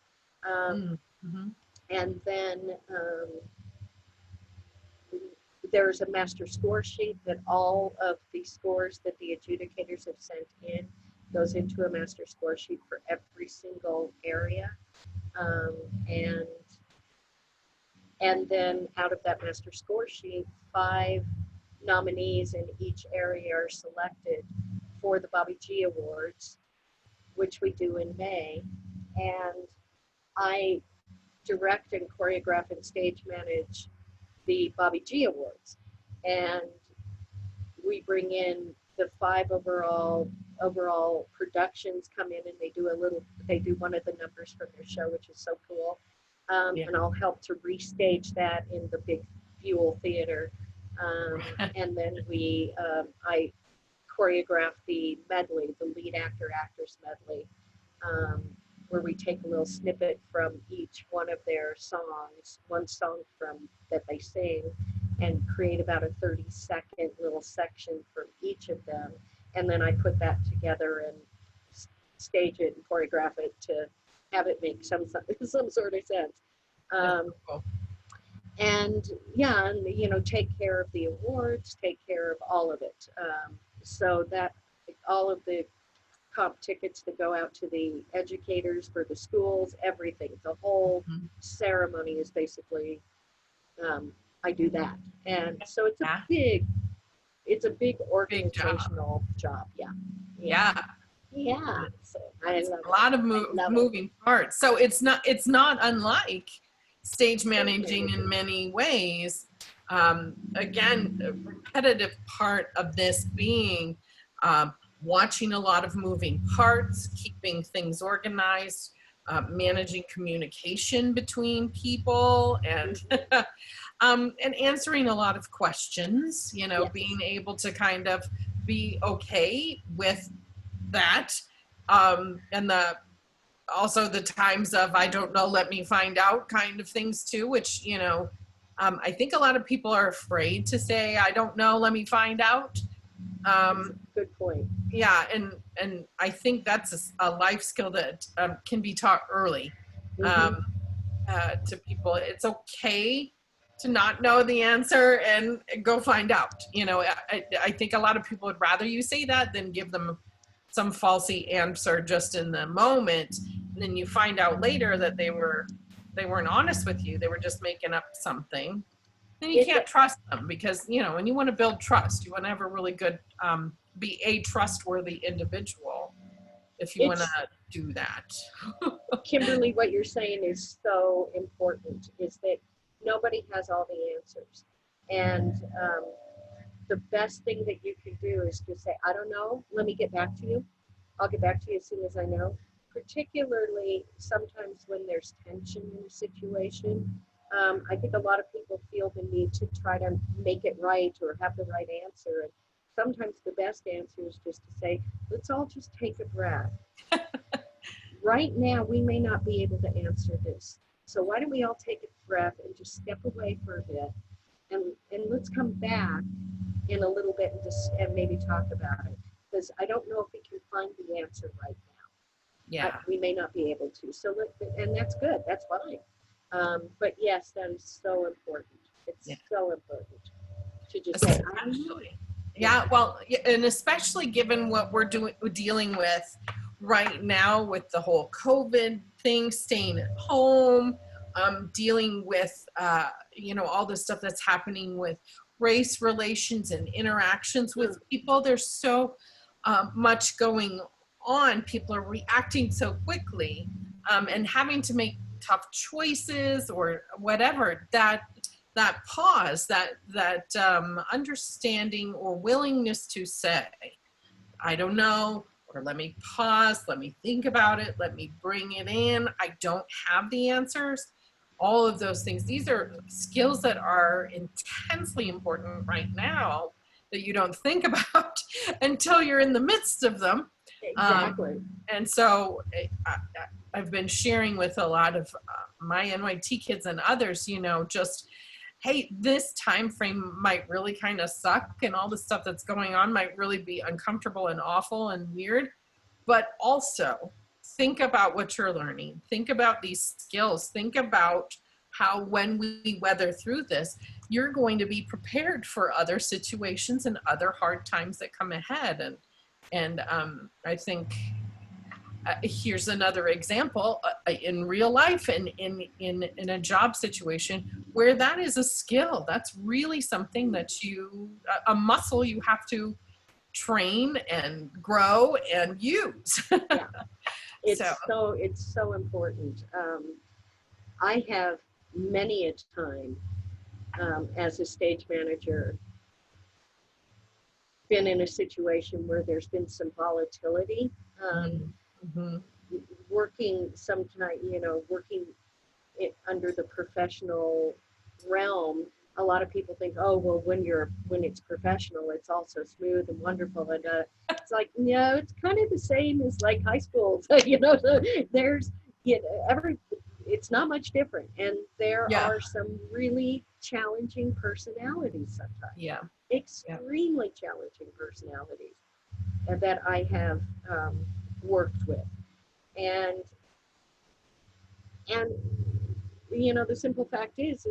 And then there's a master score sheet that all of the scores that the adjudicators have sent in goes into a master score sheet for every single area. And then out of that master score sheet, 5 nominees in each area are selected for the Bobby G Awards, which we do in May. And I direct and choreograph and stage manage the Bobby G Awards. And we bring in the 5 overall productions come in, and they do one of the numbers from their show, which is so cool. And I'll help to restage that in the big Buell Theater. And then I choreograph the medley, the lead actors medley, where we take a little snippet from each one of their songs, one song that they sing, and create about a 30-second little section from each of them. And then I put that together and stage it and choreograph it to have it make some sort of sense. And take care of the awards, take care of all of it. So that all of the comp tickets that go out to the educators for the schools, everything, the whole ceremony is basically, I do that. And so it's a big organizational job. Yeah. So I love a lot of moving parts. So it's not unlike stage managing in many ways. Again, a repetitive part of this being watching a lot of moving parts, keeping things organized, managing communication between people, and and answering a lot of questions, being able to kind of be okay with that. And also the times of, I don't know, let me find out kind of things too, which, I think a lot of people are afraid to say, I don't know, let me find out. Good point. Yeah. And I think that's a life skill that can be taught early to people. It's okay to not know the answer and go find out. I think a lot of people would rather you say that than give them some falsy answer just in the moment, and then you find out later that they weren't honest with you. They were just making up something. Then you can't trust them, because when you want to build trust, you want to have a really good be a trustworthy individual if you want to do that. Kimberly, what you're saying is so important, is that nobody has all the answers. And the best thing that you can do is to say, I don't know, let me get back to you. I'll get back to you as soon as I know. Particularly sometimes when there's tension in a situation. I think a lot of people feel the need to try to make it right or have the right answer. And sometimes the best answer is just to say, let's all just take a breath. Right now, we may not be able to answer this. So why don't we all take a breath and just step away for a bit, and let's come back in a little bit and maybe talk about it. Because I don't know if we can find the answer right now. Yeah. We may not be able to. So, and that's good. That's fine. But yes, that is so important. It's so important to just say, yeah, well, and especially given what we're dealing with right now with the whole COVID thing, staying at home, dealing with, all the stuff that's happening with race relations and interactions with people. There's so much going on, people are reacting so quickly, and having to make tough choices or whatever, that pause, that understanding or willingness to say, I don't know, or let me pause, let me think about it, let me bring it in, I don't have the answers. All of those things, these are skills that are intensely important right now that you don't think about until you're in the midst of them. Exactly. And so I've been sharing with a lot of my NYT kids and others, just, hey, this time frame might really kind of suck, and all the stuff that's going on might really be uncomfortable and awful and weird. But also think about what you're learning. Think about these skills. Think about how, when we weather through this, you're going to be prepared for other situations and other hard times that come ahead. And I think here's another example in real life and in a job situation where that is a skill. That's really something that a muscle you have to train and grow and use. Yeah. It's so important. I have many a time as a stage manager been in a situation where there's been some volatility. Mm-hmm. Working sometimes, working under the professional realm, a lot of people think, oh, well, when it's professional, it's also smooth and wonderful. And it's like, no, it's kind of the same as like high school. So, so there's, it's not much different. And there are some really challenging personalities sometimes. Yeah. Extremely challenging personalities that I have worked with. And the simple fact is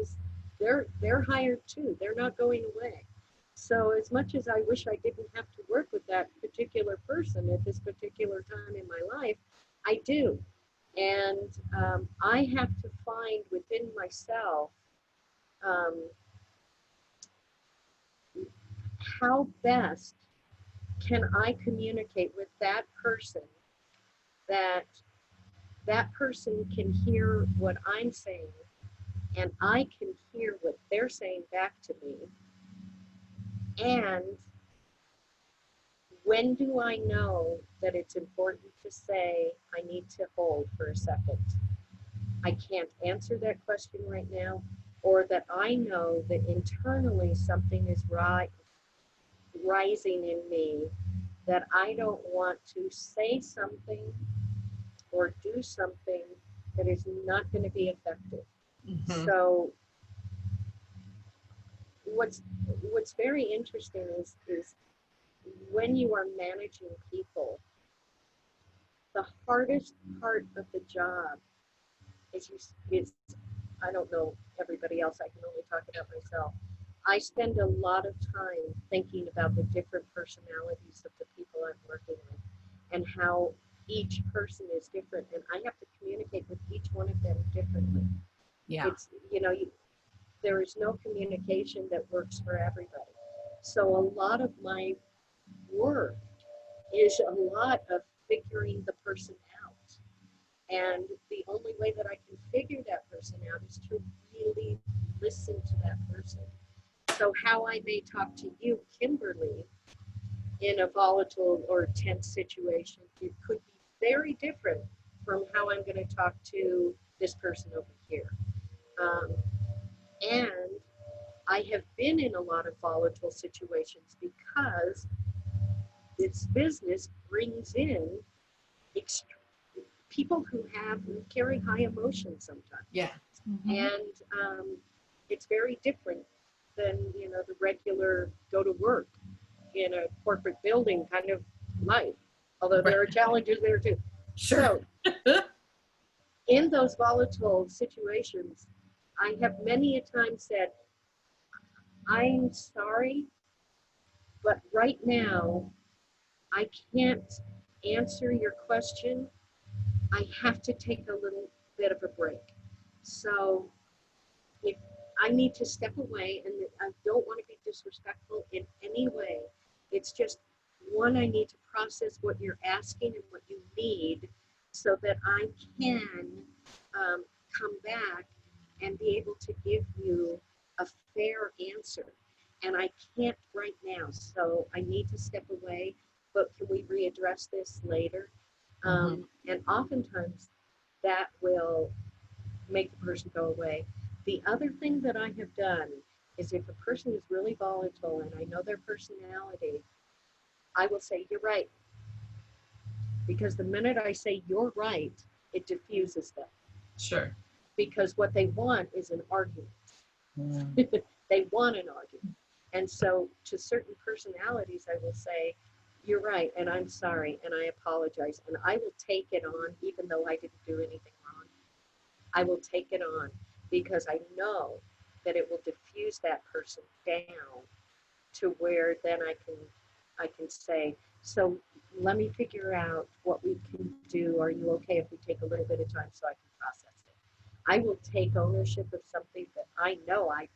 they're hired too. They're not going away. So as much as I wish I didn't have to work with that particular person at this particular time in my life, I do. And I have to find within myself how best can I communicate with that person that person can hear what I'm saying and I can hear what they're saying back to me. And when do I know that it's important to say, I need to hold for a second? I can't answer that question right now, or that I know that internally something is rising in me that I don't want to say something or do something that is not going to be effective. Mm-hmm. So what's very interesting is when you are managing people, the hardest part of the job is I don't know everybody else, I can only talk about myself. I spend a lot of time thinking about the different personalities of the people I'm working with and how each person is different, and I have to communicate with each one of them differently. Yeah. It's, there is no communication that works for everybody. So a lot of my work is a lot of figuring the person out. And the only way that I can figure that person out is to really listen to that person. So how I may talk to you, Kimberly, in a volatile or tense situation, it could be very different from how I'm going to talk to this person over here. And I have been in a lot of volatile situations because this business brings in people who carry high emotions sometimes. Yeah. Mm-hmm. And it's very different than, the regular go to work in a corporate building kind of life, although there are challenges there too. Sure. So in those volatile situations, I have many a time said, I'm sorry, but right now I can't answer your question. I have to take a little bit of a break. So if I need to step away, and I don't want to be disrespectful in any way, it's just one, I need to process what you're asking and what you need so that I can come back and be able to give you a fair answer. And I can't right now, so I need to step away, but can we readdress this later? And oftentimes that will make the person go away. The other thing that I have done is if a person is really volatile and I know their personality, I will say, you're right. Because the minute I say you're right, it diffuses them. Sure. Because what they want is an argument. They want an argument. And so to certain personalities, I will say, you're right, and I'm sorry, and I apologize. And I will take it on, even though I didn't do anything wrong. I will take it on because I know that it will diffuse that person down to where then I can say, so let me figure out what we can do. Are you okay if we take a little bit of time so I can process it? I will take ownership of something that I know I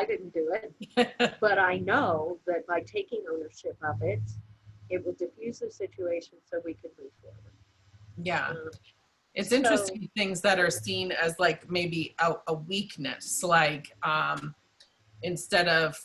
didn't do it, but I know that by taking ownership of it, it will diffuse the situation so we can move forward. Yeah. It's interesting things that are seen as like maybe a weakness, like instead of,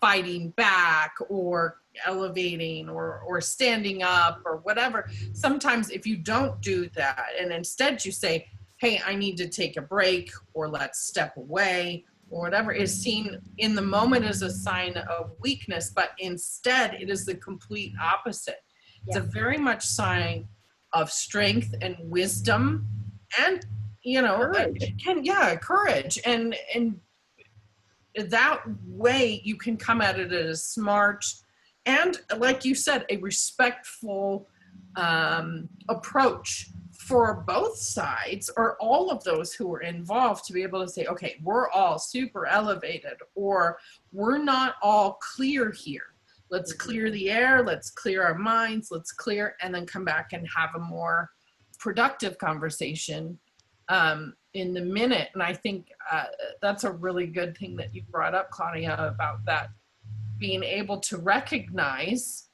fighting back or elevating or standing up or whatever. Sometimes if you don't do that and instead you say, hey, I need to take a break or let's step away or whatever, is seen in the moment as a sign of weakness, but instead it is the complete opposite. It's a very much sign of strength and wisdom and, Courage. Courage. And that way you can come at it as smart and, like you said, a respectful approach for both sides or all of those who are involved to be able to say, okay, we're all super elevated or we're not all clear here. Let's clear the air, let's clear our minds, and then come back and have a more productive conversation in the minute. And I think that's a really good thing that you brought up, Claudia, about that, being able to recognize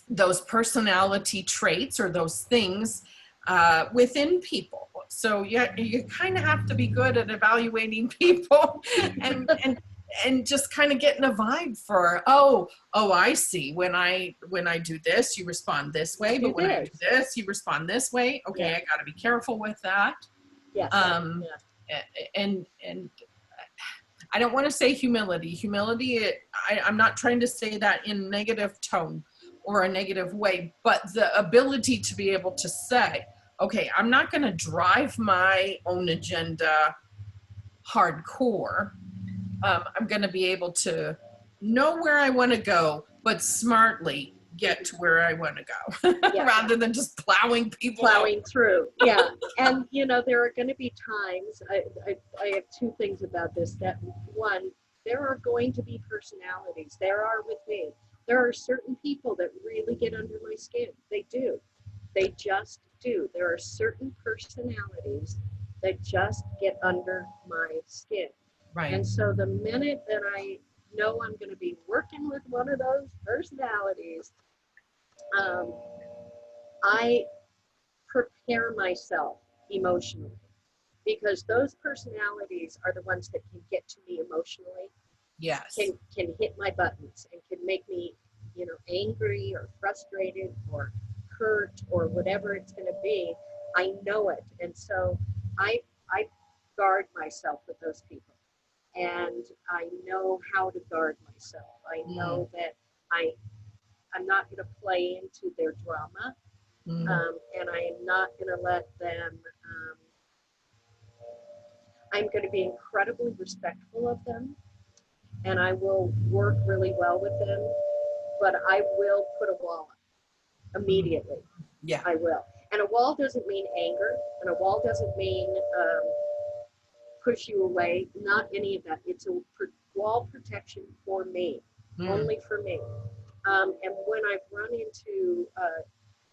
those personality traits or those things within people. So you kind of have to be good at evaluating people and just kind of getting a vibe for, oh, I see. When I do this, you respond this way, but when I do this, you respond this way. Okay, I got to be careful with that. Yes. And I don't want to say humility. Humility, I'm not trying to say that in a negative tone or a negative way, but the ability to be able to say, okay, I'm not going to drive my own agenda hardcore. I'm going to be able to know where I want to go, but smartly get to where I want to go rather than just plowing through. Yeah. And, there are going to be times, I have two things about this. That one, there are going to be personalities. There are with me. There are certain people that really get under my skin. They do. They just do. There are certain personalities that just get under my skin. Right. And so the minute that I know I'm going to be working with one of those personalities, I prepare myself emotionally, because those personalities are the ones that can get to me emotionally. Yes. Can hit my buttons and can make me, angry or frustrated or hurt or whatever it's going to be. I know it. And so I guard myself with those people. And I know how to guard myself. I know that I'm not going to play into their drama. And I am not going to let them, I'm going to be incredibly respectful of them, and I will work really well with them, but I will put a wall up immediately. Yeah. I will. And a wall doesn't mean anger, and a wall doesn't mean push you away, not any of that. It's a wall protection for me, only for me. And when I've run into a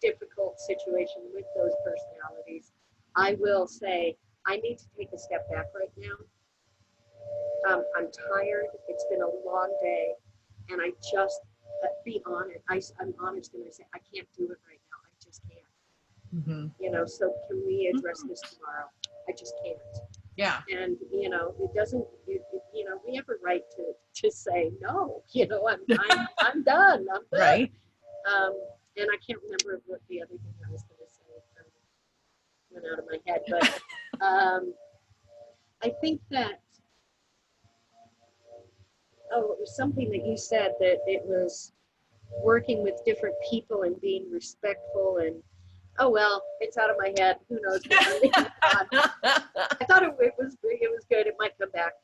difficult situation with those personalities, I will say, I need to take a step back right now. I'm tired. It's been a long day. And I just be honest. I'm honest, and I say I can't do it right now. I just can't. Mm-hmm. You know, so can we address this tomorrow? I just can't. Yeah. And you know, it doesn't. You know, we have a right to just say no. You know, I'm done. I'm done. Right. And I can't remember what the other thing I was going to say. Went out of my head, but I think that it was something that you said, that it was working with different people and being respectful, and oh well, it's out of my head. Who knows? I thought it was good. It might come back.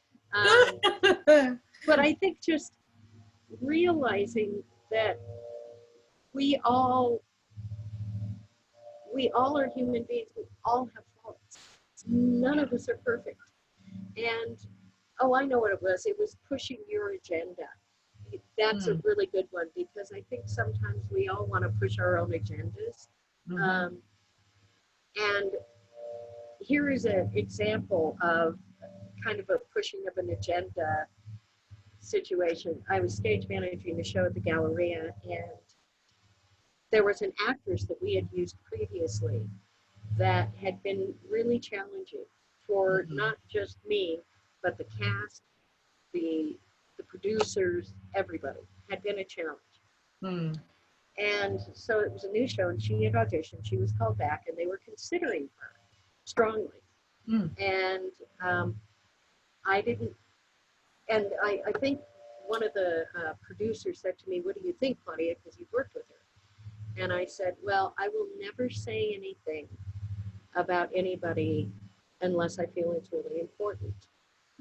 But I think just realizing that we all are human beings. We all have faults. None of us are perfect. And I know what it was. It was pushing your agenda. That's a really good one, because I think sometimes we all want to push our own agendas. Mm-hmm. And here is an example of kind of a pushing of an agenda situation. I was stage managing a show at the Galleria, and there was an actress that we had used previously that had been really challenging for not just me, but the cast, the producers, everybody. Had been a challenge. And so it was a new show, and she had auditioned. She was called back, and they were considering her strongly. And I didn't, and I think one of the producers said to me, "What do you think, Claudia, because you've worked with her?" And I said, "Well, I will never say anything about anybody unless I feel it's really important.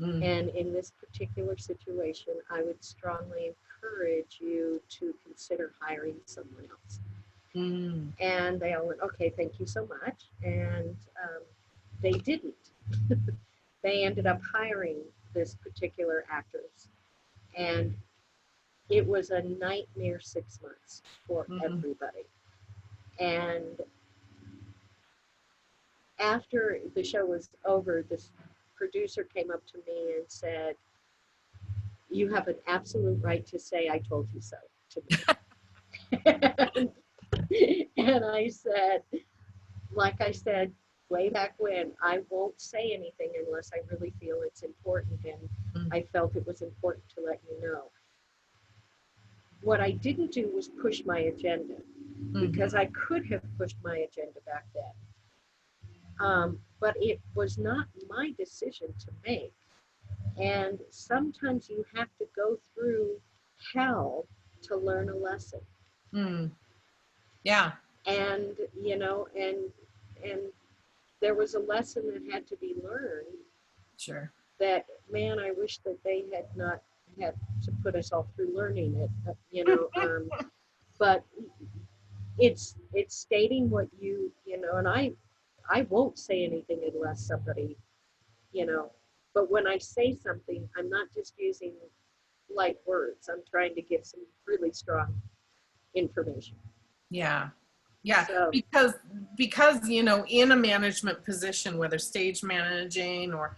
And in this particular situation, I would strongly encourage you to consider hiring someone else." And they all went, "Okay, thank you so much." And they didn't. They ended up hiring this particular actress. And it was a nightmare 6 months for everybody. And after the show was over, this producer came up to me and said, "You have an absolute right to say 'I told you so' to me." And I said, like I said way back when, I won't say anything unless I really feel it's important, and I felt it was important to let you know. What I didn't do was push my agenda, because I could have pushed my agenda back then. But it was not my decision to make. And sometimes you have to go through hell to learn a lesson. Yeah. And, you know, and there was a lesson that had to be learned. Sure. That, man, I wish that they had not had to put us all through learning it, you know. But it's stating what you know, and I won't say anything unless somebody, you know, but when I say something, I'm not just using light words. I'm trying to give some really strong information. Yeah. Yeah. So, because, you know, in a management position, whether stage managing or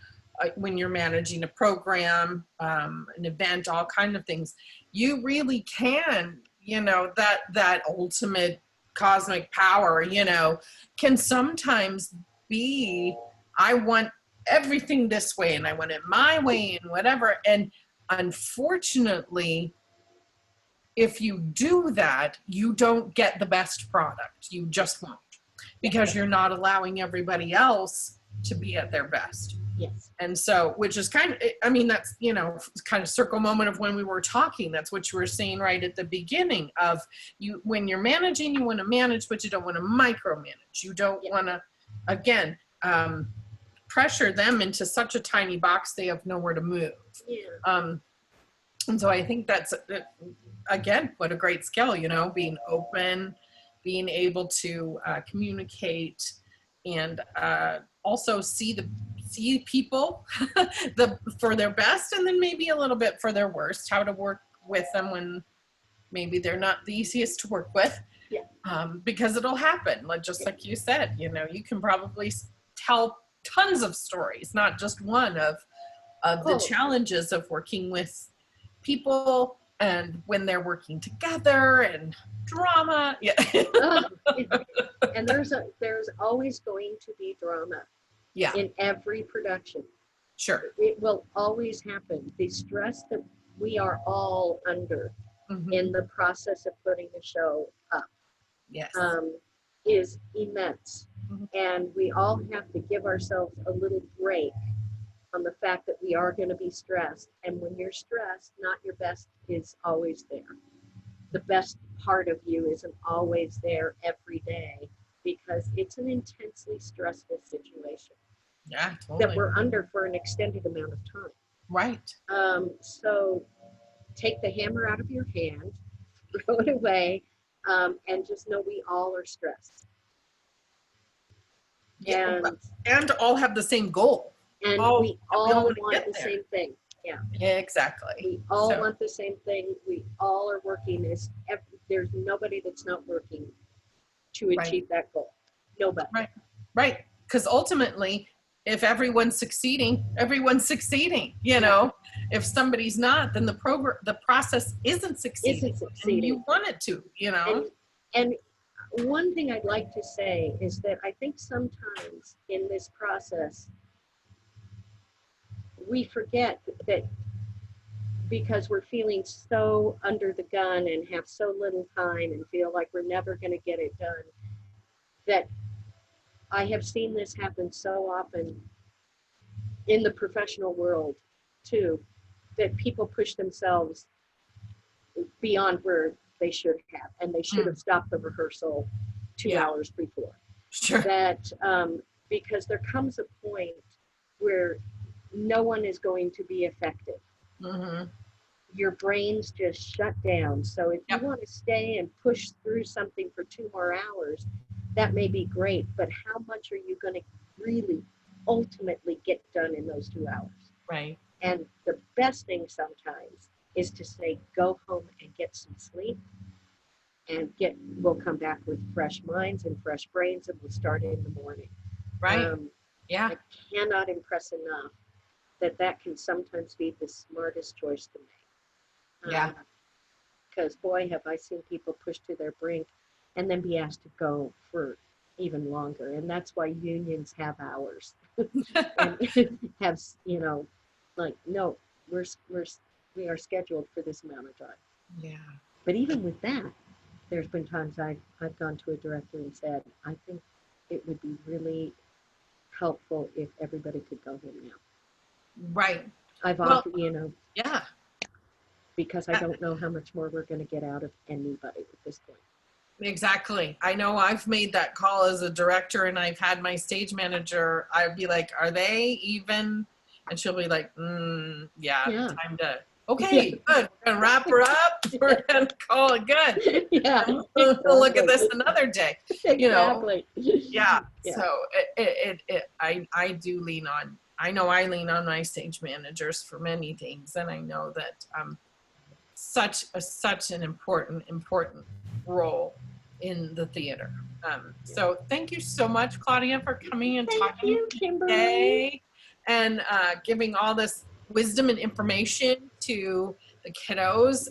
when you're managing a program, an event, all kinds of things, you really can, you know, that ultimate cosmic power, you know, can sometimes be, I want everything this way and I want it my way and whatever. And unfortunately, if you do that, you don't get the best product. You just won't, because you're not allowing everybody else to be at their best. yes. And so, which is kind of, I mean, that's, you know, kind of circle moment of when we were talking. That's what you were saying right at the beginning of you, when you're managing, you want to manage, but you don't want to micromanage. You don't want to, again, pressure them into such a tiny box they have nowhere to move. Yeah. And so I think that's, again, what a great skill, you know, being open, being able to communicate, and also see people for their best, and then maybe a little bit for their worst, how to work with them when maybe they're not the easiest to work with. Yeah. Because it'll happen, like you said, you know, you can probably tell tons of stories, not just one of the challenges of working with people and when they're working together and drama. Yeah. Oh, and there's always going to be drama Yeah, in every production. sure. It will always happen. The stress that we are all under Mhm. in the process of putting a show up Yes. is immense. Mhm. And we all have to give ourselves a little break on the fact that we are going to be stressed. And when you're stressed, not your best is always there. The best part of you isn't always there every day because it's an intensely stressful situation Yeah, that totally. we're under for an extended amount of time. Right. So take the hammer out of your hand, throw it away, and just know we all are stressed. Yeah, And all have the same goal. we we all wanna want get the there. same thing. Yeah. Exactly. We all So- want the same thing. We all are working. There's nobody that's not working to Right. achieve that goal. Nobody. Right. Because ultimately, if everyone's succeeding, everyone's succeeding. You know, if somebody's not, then the process isn't succeeding. And you want it to, you know. And one thing I'd like to say is that I think sometimes in this process, we forget that because we're feeling so under the gun and have so little time and feel like we're never going to get it done, that I have seen this happen so often in the professional world too, that people push themselves beyond where they should have, and they should have stopped the rehearsal 2 hours before. Sure. That because there comes a point where no one is going to be effective. Mm-hmm. Your brains just shut down. So if you want to stay and push through something for 2 more hours, that may be great, but how much are you going to really ultimately get done in those 2 hours? Right. And the best thing sometimes is to say, go home and get some sleep, and we'll come back with fresh minds and fresh brains, and we'll start in the morning. Right. I cannot impress enough that can sometimes be the smartest choice to make. Because boy, have I seen people push to their brink and then be asked to go for even longer. And that's why unions have hours and have, like, no, we are scheduled for this amount of time. Yeah. But even with that, there's been times I've gone to a director and said, I think it would be really helpful if everybody could go home now. Right. I've offered, Yeah. because I don't know how much more we're going to get out of anybody at this point. Exactly. I know I've made that call as a director, and I've had my stage manager, I'd be like, are they even? And she'll be like, time to, okay, good. We're going to wrap her up. We're going to call it good. Yeah. We'll look at this another day. Exactly. Yeah. So I do lean on, I know I lean on my stage managers for many things. And I know that such an important role in the theater. So thank you so much, Claudia, for coming and talking today and giving all this wisdom and information to the kiddos.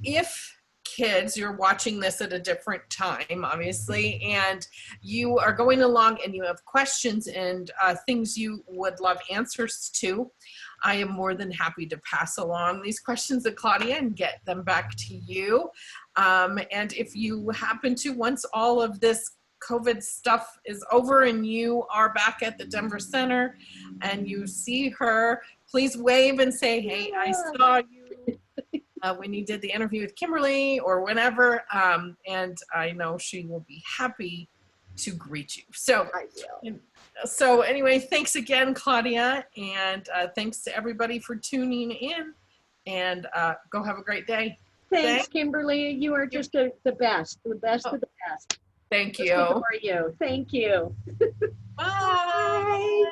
If kids, you're watching this at a different time, obviously, and you are going along and you have questions and things you would love answers to, I am more than happy to pass along these questions to Claudia and get them back to you. And if you happen to, once all of this COVID stuff is over and you are back at the Denver Center and you see her, please wave and say, hey, I saw you when you did the interview with Kimberly or whenever. And I know she will be happy to greet you. So anyway, thanks again, Claudia. And thanks to everybody for tuning in, and go have a great day. Thanks, Kimberly. You are just the best of the best. Thank you. Adore you. Thank you. Bye.